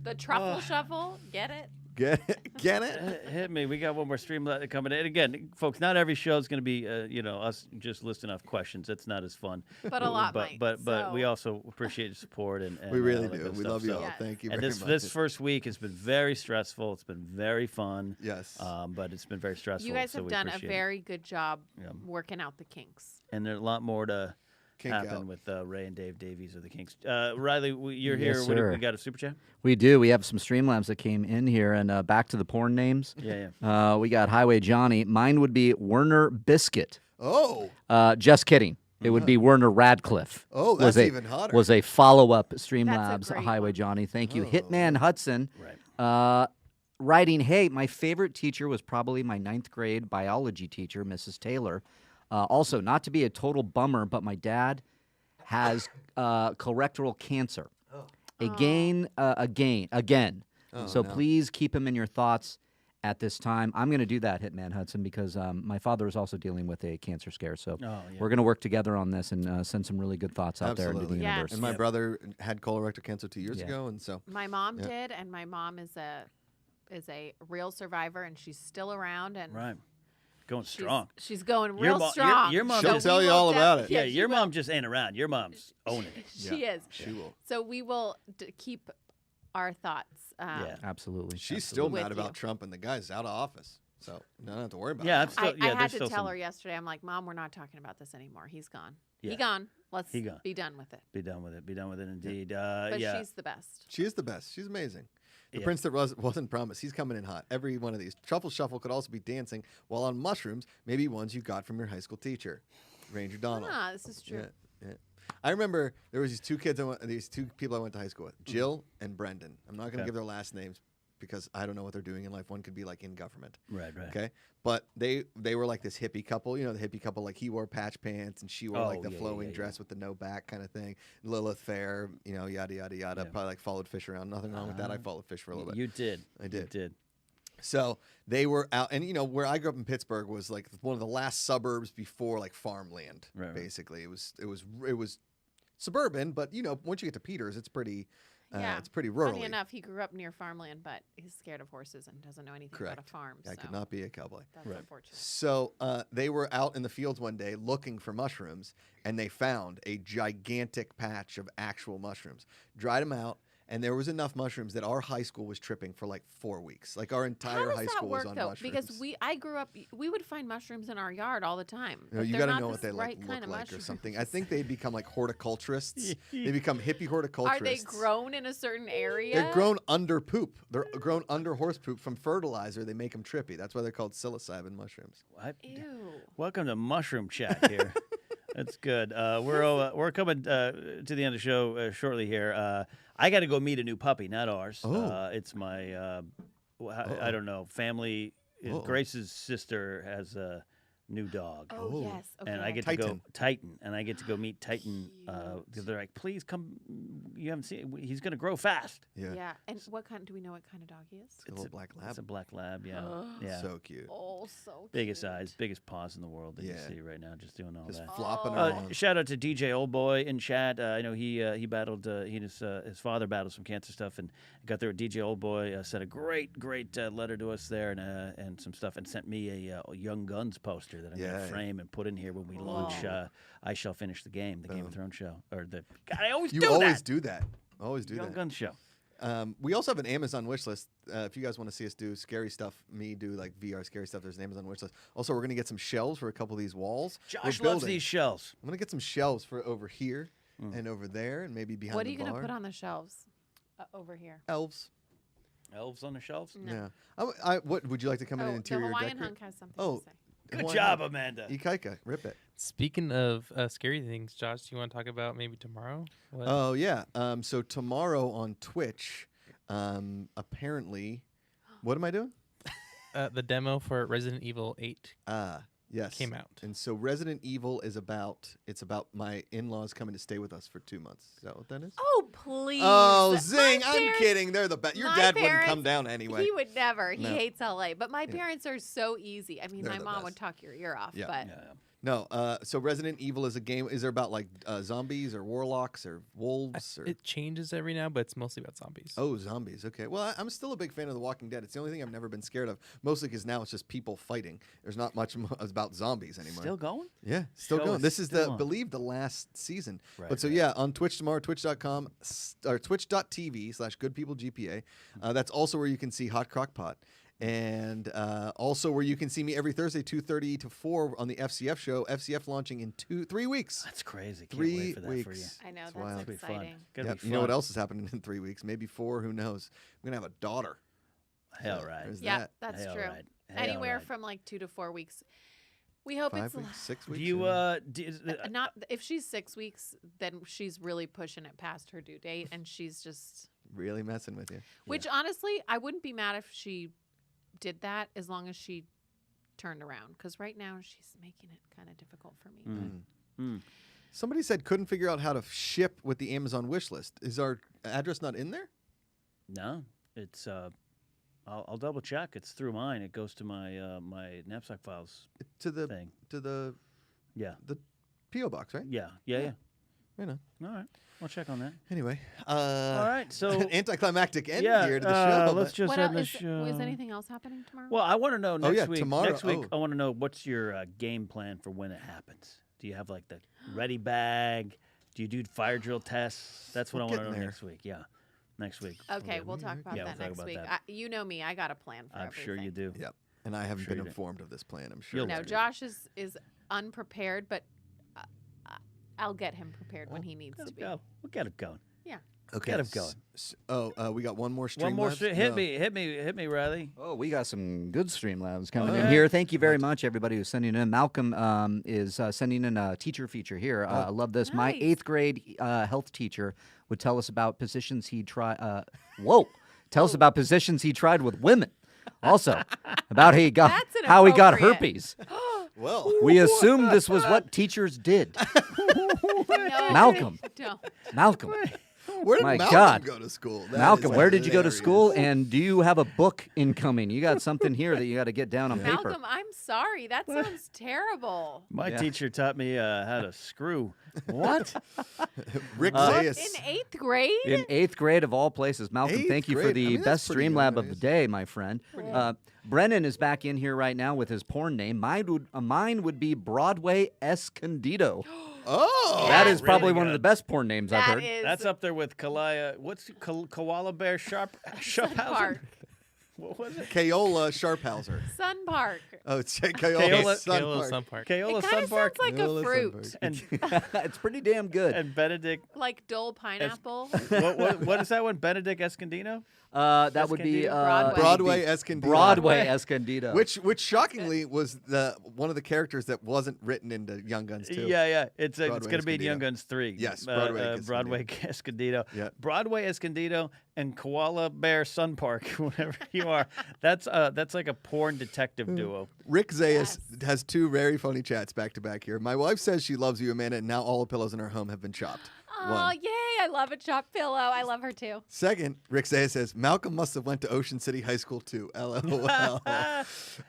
Speaker 3: The truffle shuffle, get it?
Speaker 2: get it?
Speaker 1: Hit me. We got one more stream coming in. Again, folks, not every show is going to be, us just listing off questions. That's not as fun.
Speaker 3: But a lot
Speaker 1: But
Speaker 3: might,
Speaker 1: but we
Speaker 3: so-
Speaker 1: also appreciate your support and
Speaker 2: We really
Speaker 1: all that
Speaker 2: do.
Speaker 1: good
Speaker 2: We
Speaker 1: stuff.
Speaker 2: love you
Speaker 1: So-
Speaker 2: all.
Speaker 3: Yes.
Speaker 2: Thank you
Speaker 1: And
Speaker 2: very
Speaker 1: this
Speaker 2: much.
Speaker 1: this first week has been very stressful. It's been very fun.
Speaker 2: Yes.
Speaker 1: But it's been very stressful.
Speaker 3: You guys
Speaker 1: so
Speaker 3: have
Speaker 1: we
Speaker 3: done a
Speaker 1: appreciate it.
Speaker 3: very good job
Speaker 1: Yeah.
Speaker 3: working out the kinks.
Speaker 1: And there's a lot more to
Speaker 2: Kink
Speaker 1: happen
Speaker 2: out.
Speaker 1: with Ray and Dave Davies of the Kinks. Riley, you're
Speaker 7: Yes,
Speaker 1: here. What do
Speaker 7: sir.
Speaker 1: we got a super chat?
Speaker 7: We do. We have some Streamlabs that came in here, and back to the porn names.
Speaker 1: Yeah.
Speaker 7: We got Highway Johnny. Mine would be Werner Biscuit.
Speaker 2: Oh,
Speaker 7: Just kidding. It would be Werner Radcliffe.
Speaker 2: Oh,
Speaker 7: was
Speaker 2: that's
Speaker 7: a,
Speaker 2: even hotter.
Speaker 7: Was a follow-up Streamlabs
Speaker 3: great
Speaker 7: Highway
Speaker 3: one.
Speaker 7: Johnny. Thank you.
Speaker 2: Oh.
Speaker 7: Hitman Hudson.
Speaker 1: Right.
Speaker 7: Writing, hey, my favorite teacher was probably my 9th grade biology teacher, Mrs. Taylor. Also, not to be a total bummer, but my dad has colorectal cancer. Again.
Speaker 2: Oh,
Speaker 7: So
Speaker 2: no.
Speaker 7: please keep him in your thoughts at this time. I'm going to do that, Hitman Hudson, because my father is also dealing with a cancer scare. So
Speaker 1: yeah.
Speaker 7: we're going to work together on this and send some really good thoughts out there into the
Speaker 2: Absolutely.
Speaker 3: Yeah.
Speaker 7: universe.
Speaker 2: And my
Speaker 1: Yep.
Speaker 2: brother had colorectal cancer 2 years
Speaker 7: Yeah.
Speaker 2: ago, and so
Speaker 3: My mom
Speaker 2: Yeah.
Speaker 3: did, and my mom is a real survivor, and she's still around, and
Speaker 1: Right. Going
Speaker 3: she's,
Speaker 1: strong.
Speaker 3: she's going
Speaker 1: Your
Speaker 3: real
Speaker 1: mo- your-
Speaker 3: strong.
Speaker 1: your mom
Speaker 3: So
Speaker 2: She'll
Speaker 1: just-
Speaker 3: we
Speaker 2: tell you
Speaker 3: will
Speaker 2: all about it.
Speaker 1: Yeah,
Speaker 3: she
Speaker 1: your
Speaker 3: will.
Speaker 1: mom just ain't around. Your mom's owning it.
Speaker 3: She is.
Speaker 2: she will.
Speaker 3: So we will keep our thoughts.
Speaker 1: Yeah.
Speaker 7: Absolutely.
Speaker 2: She's still
Speaker 3: With
Speaker 2: mad about
Speaker 3: you.
Speaker 2: Trump, and the guy's out of office, so you don't have to worry about
Speaker 1: Yeah,
Speaker 2: it.
Speaker 1: I'm still,
Speaker 3: I
Speaker 1: yeah,
Speaker 3: had
Speaker 1: there's
Speaker 3: to
Speaker 1: still
Speaker 3: tell
Speaker 1: some-
Speaker 3: her yesterday. I'm like, Mom, we're not talking about this anymore. He's gone.
Speaker 1: Yeah.
Speaker 3: He gone. Let's
Speaker 1: He gone.
Speaker 3: be done with it.
Speaker 1: Be done with it. Be done with it, indeed.
Speaker 3: But
Speaker 1: yeah.
Speaker 3: she's the best.
Speaker 2: She is the best. She's amazing. The
Speaker 1: Yeah.
Speaker 2: Prince That Wasn't Promised. He's coming in hot. Every one of these. Truffle Shuffle could also be dancing while on mushrooms, maybe ones you got from your high school teacher, Ranger Donald.
Speaker 3: Ah, this is true.
Speaker 2: Yeah. I remember there was these two people I went to high school with, Jill and Brendan. I'm not going to
Speaker 1: Okay.
Speaker 2: give their last names because I don't know what they're doing in life. One could be like in government.
Speaker 1: Right, right.
Speaker 2: Okay, but they were like this hippie couple. You know, the hippie couple, like he wore patch pants and she wore like
Speaker 1: Oh,
Speaker 2: the
Speaker 1: yeah,
Speaker 2: flowing
Speaker 1: yeah,
Speaker 2: dress with the no back kind of thing. Lilith Fair, you know, yada yada yada.
Speaker 1: Yeah.
Speaker 2: Probably like followed Fish around. Nothing wrong with that. I followed Fish for a little bit.
Speaker 1: You did.
Speaker 2: I
Speaker 1: You
Speaker 2: did.
Speaker 1: did.
Speaker 2: So they were out, and you know where I grew up in Pittsburgh was like one of the last suburbs before like farmland.
Speaker 1: Right, right.
Speaker 2: Basically, it was suburban, but you know once you get to Peters, it's pretty.
Speaker 3: Yeah.
Speaker 2: It's pretty rural.
Speaker 3: Funny enough, he grew up near farmland, but he's scared of horses and doesn't know anything about
Speaker 2: Correct.
Speaker 3: a farm.
Speaker 2: I
Speaker 3: so
Speaker 2: could not be a cowboy.
Speaker 3: That's
Speaker 1: Right.
Speaker 3: unfortunate.
Speaker 2: So they were out in the fields one day looking for mushrooms, and they found a gigantic patch of actual mushrooms. Dried them out, and there was enough mushrooms that our high school was tripping for like 4 weeks. Like our
Speaker 3: How
Speaker 2: entire
Speaker 3: does
Speaker 2: high
Speaker 3: that
Speaker 2: school
Speaker 3: work
Speaker 2: was on
Speaker 3: though?
Speaker 2: mushrooms.
Speaker 3: Because I grew up, we would find mushrooms in our yard all the time.
Speaker 2: You know,
Speaker 3: but
Speaker 2: you
Speaker 3: they're
Speaker 2: got to
Speaker 3: not
Speaker 2: know what
Speaker 3: this
Speaker 2: they
Speaker 3: right
Speaker 2: like
Speaker 3: kind
Speaker 2: look
Speaker 3: of
Speaker 2: like or
Speaker 3: mushrooms.
Speaker 2: something. I think they become like horticulturists. They become hippie horticulturists.
Speaker 3: Are they grown in a certain area?
Speaker 2: They're grown under poop. They're grown under horse poop from fertilizer. They make them trippy. That's why they're called psilocybin mushrooms.
Speaker 1: What?
Speaker 3: Ew.
Speaker 1: Welcome to Mushroom Chat here. That's good. We're coming to the end of the show shortly here. I got to go meet a new puppy, not ours.
Speaker 2: Oh.
Speaker 1: It's my I don't know family.
Speaker 2: Uh-oh.
Speaker 1: Grace's sister has a new dog.
Speaker 3: Oh,
Speaker 2: Oh.
Speaker 3: yes. Okay.
Speaker 1: And I get to
Speaker 2: Titan.
Speaker 1: go Titan, and I get to go meet Titan.
Speaker 3: Cute.
Speaker 1: They're like, please come. You haven't seen. He's gonna grow fast.
Speaker 2: Yeah.
Speaker 3: Yeah. And what kind? Do we know what kind of dog he is?
Speaker 2: It's a little black lab.
Speaker 1: It's a black lab. Yeah, yeah.
Speaker 2: So cute.
Speaker 3: Oh, so
Speaker 1: Biggest
Speaker 3: cute.
Speaker 1: eyes, biggest paws in the world that
Speaker 2: Yeah.
Speaker 1: you see right now, just doing all
Speaker 2: Just
Speaker 1: that.
Speaker 2: flopping
Speaker 3: Oh.
Speaker 2: around.
Speaker 1: Shout out to DJ Oldboy in chat. I know he battled. He and his father battled some cancer stuff, and got there. DJ Oldboy sent a great letter to us there, and some stuff, and sent me a Young Guns poster that I'm
Speaker 2: Yeah.
Speaker 1: gonna frame and put in here when we launch. I Shall Finish the Game, the Game of
Speaker 2: Boom.
Speaker 1: Thrones show, or the. God, I always
Speaker 2: You
Speaker 1: do
Speaker 2: always
Speaker 1: that.
Speaker 2: do that. Always do
Speaker 1: Young
Speaker 2: that.
Speaker 1: Guns show.
Speaker 2: We also have an Amazon wish list. If you guys want to see us do scary stuff, me do like VR scary stuff, there's an Amazon wish list. Also, we're going to get some shelves for a couple of these walls.
Speaker 1: Josh
Speaker 2: We're
Speaker 1: loves
Speaker 2: building.
Speaker 1: these shells.
Speaker 2: I'm going to get some shelves for over here and over there and maybe behind
Speaker 3: What are
Speaker 2: the
Speaker 3: you
Speaker 2: bar.
Speaker 3: going to put on the shelves over here?
Speaker 2: Elves.
Speaker 1: Elves on the shelves.
Speaker 3: No.
Speaker 2: Yeah. What would you like to come in
Speaker 3: Oh,
Speaker 2: and
Speaker 3: the
Speaker 2: interior
Speaker 3: Hawaiian
Speaker 2: decorate?
Speaker 3: hunk has something
Speaker 2: Oh,
Speaker 3: to say.
Speaker 1: Good
Speaker 2: Hawaiian
Speaker 1: job,
Speaker 2: hunk.
Speaker 1: Amanda.
Speaker 2: Ikaika, rip it.
Speaker 5: Speaking of scary things, Josh, do you want to talk about maybe tomorrow? What?
Speaker 2: Oh yeah. So tomorrow on Twitch, apparently, what am I doing?
Speaker 5: The demo for Resident Evil 8
Speaker 2: Yes.
Speaker 5: came out.
Speaker 2: And so Resident Evil is about my in-laws coming to stay with us for 2 months. Is that what that is?
Speaker 3: Oh, please.
Speaker 2: Oh,
Speaker 3: My
Speaker 2: zing! I'm
Speaker 3: parents-
Speaker 2: kidding. They're the best. Your
Speaker 3: my
Speaker 2: dad wouldn't come
Speaker 3: parents-
Speaker 2: down anyway.
Speaker 3: He would never. He
Speaker 2: No.
Speaker 3: hates LA. But my
Speaker 2: Yeah.
Speaker 3: parents are so easy. I mean,
Speaker 2: They're
Speaker 3: my
Speaker 2: the
Speaker 3: mom
Speaker 2: best.
Speaker 3: would talk your ear off.
Speaker 2: Yeah.
Speaker 3: But
Speaker 1: Yeah.
Speaker 2: No. So Resident Evil is a game. Is there about like zombies or warlocks or wolves or?
Speaker 5: It changes every now, but it's mostly about zombies.
Speaker 2: Oh, zombies. Okay. Well, I'm still a big fan of The Walking Dead. It's the only thing I've never been scared of. Mostly because now it's just people fighting. There's not much about zombies anymore.
Speaker 1: Still going?
Speaker 2: Yeah, still
Speaker 1: Show
Speaker 2: going.
Speaker 1: is
Speaker 2: This is
Speaker 1: still on.
Speaker 2: believe the last season.
Speaker 1: Right,
Speaker 2: But so
Speaker 1: right.
Speaker 2: yeah, on Twitch tomorrow, twitch.com or twitch.tv/goodpeoplegpa. That's also where you can see Hot Crock Pot. And also where you can see me every Thursday, 2:30 to 4 on the FCF show. FCF launching in 3 weeks.
Speaker 1: That's crazy. Can't
Speaker 2: 3
Speaker 1: wait for that for you.
Speaker 2: weeks.
Speaker 3: I know
Speaker 2: It's
Speaker 3: that's
Speaker 2: wild.
Speaker 1: It'll be fun.
Speaker 3: exciting.
Speaker 1: Gonna
Speaker 2: Yep.
Speaker 1: be
Speaker 2: You know what
Speaker 1: fun.
Speaker 2: else is happening in 3 weeks? Maybe 4. Who knows? I'm gonna have a daughter.
Speaker 1: Hell
Speaker 2: So
Speaker 1: right.
Speaker 2: there's
Speaker 3: Yeah,
Speaker 2: that.
Speaker 3: that's
Speaker 1: Hell
Speaker 3: true.
Speaker 1: right. Hell
Speaker 3: Anywhere
Speaker 1: right.
Speaker 3: from like 2 to 4 weeks. We hope
Speaker 2: 5
Speaker 3: it's
Speaker 2: weeks, 6
Speaker 1: Do
Speaker 2: weeks.
Speaker 1: you
Speaker 3: not. If she's 6 weeks, then she's really pushing it past her due date, and she's just.
Speaker 2: really messing with you?
Speaker 3: Which honestly, I wouldn't be mad if she did that as long as she turned around. Because right now she's making it kind of difficult for me.
Speaker 2: Somebody said couldn't figure out how to ship with the Amazon wish list. Is our address not in there?
Speaker 1: No, it's. I'll double check. It's through mine. It goes to my my knapsack files
Speaker 2: To the
Speaker 1: thing. Yeah.
Speaker 2: the PO box, right?
Speaker 1: Yeah.
Speaker 2: Right on.
Speaker 1: All right. I'll check on that.
Speaker 2: Anyway,
Speaker 1: All right. So
Speaker 2: anticlimactic end
Speaker 1: yeah.
Speaker 2: here to the show.
Speaker 1: Let's
Speaker 2: but-
Speaker 1: just
Speaker 3: What
Speaker 1: end
Speaker 3: else
Speaker 1: the show.
Speaker 3: is anything else happening tomorrow?
Speaker 1: Well, I want to know next
Speaker 2: yeah,
Speaker 1: week.
Speaker 2: tomorrow-
Speaker 1: Next week,
Speaker 2: oh.
Speaker 1: I want to know what's your game plan for when it happens. Do you have like the ready bag? Do you do fire drill tests? That's what
Speaker 2: We're
Speaker 1: I want to know
Speaker 2: getting there.
Speaker 1: next week. Yeah, next week.
Speaker 3: Okay, we'll talk about
Speaker 1: Yeah,
Speaker 3: that
Speaker 1: we'll talk
Speaker 3: next
Speaker 1: about
Speaker 3: week.
Speaker 1: that.
Speaker 3: You know me, I got a plan for
Speaker 1: I'm
Speaker 3: everything.
Speaker 1: sure you do.
Speaker 2: Yep. And I haven't
Speaker 1: Sure
Speaker 2: been
Speaker 1: you do.
Speaker 2: informed of this plan. I'm sure.
Speaker 1: You'll
Speaker 3: No,
Speaker 1: learn.
Speaker 3: Josh is unprepared, but I'll get him prepared when he needs
Speaker 1: Let's
Speaker 3: to be.
Speaker 1: go. We'll get it going.
Speaker 2: Okay.
Speaker 1: Get him going.
Speaker 2: We got one more stream.
Speaker 1: One more.
Speaker 2: left?
Speaker 1: Hit
Speaker 2: No.
Speaker 1: me, Riley.
Speaker 7: Oh, we got some good Streamlabs coming in
Speaker 1: Okay.
Speaker 7: here. Thank you very much, everybody who's sending in. Malcolm is sending in a teacher feature here. I love this. My
Speaker 3: Nice.
Speaker 7: 8th grade health teacher would tell us about positions he tried. Tell us about positions he tried with women. Also, about
Speaker 3: That's
Speaker 7: how he got
Speaker 3: inappropriate.
Speaker 7: herpes.
Speaker 2: Well,
Speaker 7: We assumed this was what teachers did.
Speaker 3: No,
Speaker 7: Malcolm.
Speaker 3: Don't.
Speaker 7: Malcolm.
Speaker 2: Where did
Speaker 7: My
Speaker 2: Malcolm
Speaker 7: God.
Speaker 2: go to school? That
Speaker 7: Malcolm,
Speaker 2: is
Speaker 7: where did you go to
Speaker 2: hilarious.
Speaker 7: school? And do you have a book incoming? You got something here that you got to get down on paper.
Speaker 3: Malcolm, I'm sorry. That sounds terrible.
Speaker 1: My
Speaker 7: Yeah.
Speaker 1: teacher taught me how to screw. What?
Speaker 2: Rick
Speaker 3: In
Speaker 2: Zayas.
Speaker 3: 8th grade?
Speaker 7: In 8th grade of all places. Malcolm,
Speaker 2: Eighth
Speaker 7: thank you for
Speaker 2: grade.
Speaker 7: the
Speaker 2: I mean, that's
Speaker 7: best
Speaker 2: pretty
Speaker 7: stream
Speaker 2: young
Speaker 7: lab of the
Speaker 2: nowadays.
Speaker 7: day, my friend. Brennan is back in here right now with his porn name. Mine would be Broadway Escondido.
Speaker 2: Oh,
Speaker 7: That
Speaker 1: Yeah,
Speaker 7: is probably
Speaker 1: really
Speaker 7: one of
Speaker 1: good.
Speaker 7: the best porn names I've
Speaker 3: That
Speaker 7: heard.
Speaker 3: is
Speaker 1: That's up there with Koala Bear Sharphausen?
Speaker 3: Park.
Speaker 1: What was it?
Speaker 2: Kaola Sharphauser.
Speaker 3: Sun Park.
Speaker 2: Oh, it's Kaola
Speaker 1: Kaola-
Speaker 2: Sun
Speaker 5: Kaola
Speaker 2: Park.
Speaker 5: Sun Park.
Speaker 1: Kaola
Speaker 3: It kind
Speaker 1: Sun
Speaker 3: of
Speaker 1: Park
Speaker 3: sounds like
Speaker 2: Kaola
Speaker 3: a
Speaker 2: Sun
Speaker 3: fruit.
Speaker 2: Park.
Speaker 1: and,
Speaker 7: It's pretty damn good.
Speaker 1: and Benedict.
Speaker 3: Like Dole pineapple.
Speaker 1: What is that one? Benedict Escondino?
Speaker 7: That would be
Speaker 3: Broadway.
Speaker 2: Broadway Escondido.
Speaker 7: Broadway Escondido.
Speaker 2: Which shockingly was one of the characters that wasn't written into Young Guns too.
Speaker 1: Yeah. It's
Speaker 2: Broadway
Speaker 1: going to be in Young
Speaker 2: Escondido.
Speaker 1: Guns 3.
Speaker 2: Yes, Broadway
Speaker 1: Broadway Escondido.
Speaker 2: Yeah.
Speaker 1: Broadway Escondido and Koala Bear Sun Park, whatever you are. That's like a porn detective duo.
Speaker 2: Rick Zayas has two very funny chats back to back here. My wife says she loves you, Amanda, and now all the pillows in her home have been chopped.
Speaker 3: Oh,
Speaker 2: One.
Speaker 3: yay. I love a chopped pillow. I love her too.
Speaker 2: Second, Rick Zayas says Malcolm must have went to Ocean City High School too. LOL.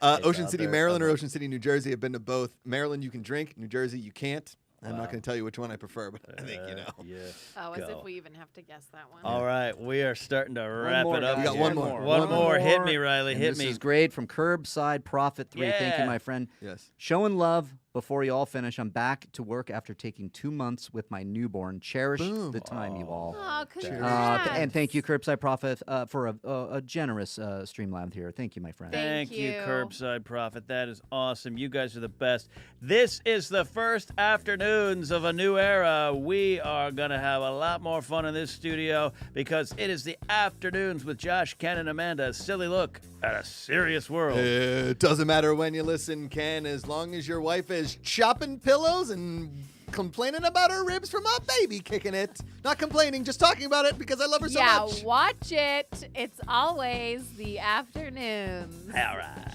Speaker 2: Ocean City, Maryland, or Ocean City, New Jersey. I've been to both. Maryland, you can drink. New Jersey, you can't. I'm not going to tell you which one I prefer, but I think you know.
Speaker 1: Yeah.
Speaker 3: Oh, as
Speaker 1: Go.
Speaker 3: if we even have to guess that one.
Speaker 1: All right, we are starting to wrap
Speaker 7: more,
Speaker 1: it up.
Speaker 7: guys.
Speaker 2: We got
Speaker 1: here.
Speaker 2: one more.
Speaker 1: One more. Hit me, Riley.
Speaker 7: And
Speaker 1: Hit
Speaker 7: this
Speaker 1: me.
Speaker 7: is great from Curbside Prophet 3. Thank you,
Speaker 1: Yeah.
Speaker 7: my friend.
Speaker 2: Yes.
Speaker 7: Showing love before you all finish. I'm back to work after taking 2 months with my newborn. Cherish
Speaker 2: Boom.
Speaker 7: the time, you all.
Speaker 3: Oh, congrats.
Speaker 7: And thank you, Curbside Prophet, for a generous Streamlab here. Thank you, my friend.
Speaker 3: Thank
Speaker 1: you,
Speaker 3: you.
Speaker 1: Curbside Prophet. That is awesome. You guys are the best. This is the first afternoons of a new era. We are going to have a lot more fun in this studio because it is the afternoons with Josh, Ken, and Amanda. A silly look at a serious world.
Speaker 2: It doesn't matter when you listen, Ken, as long as your wife is chopping pillows and complaining about her ribs from a baby kicking it. Not complaining, just talking about it because I love her so
Speaker 3: Yeah,
Speaker 2: much.
Speaker 3: watch it. It's always the afternoons.
Speaker 1: All right.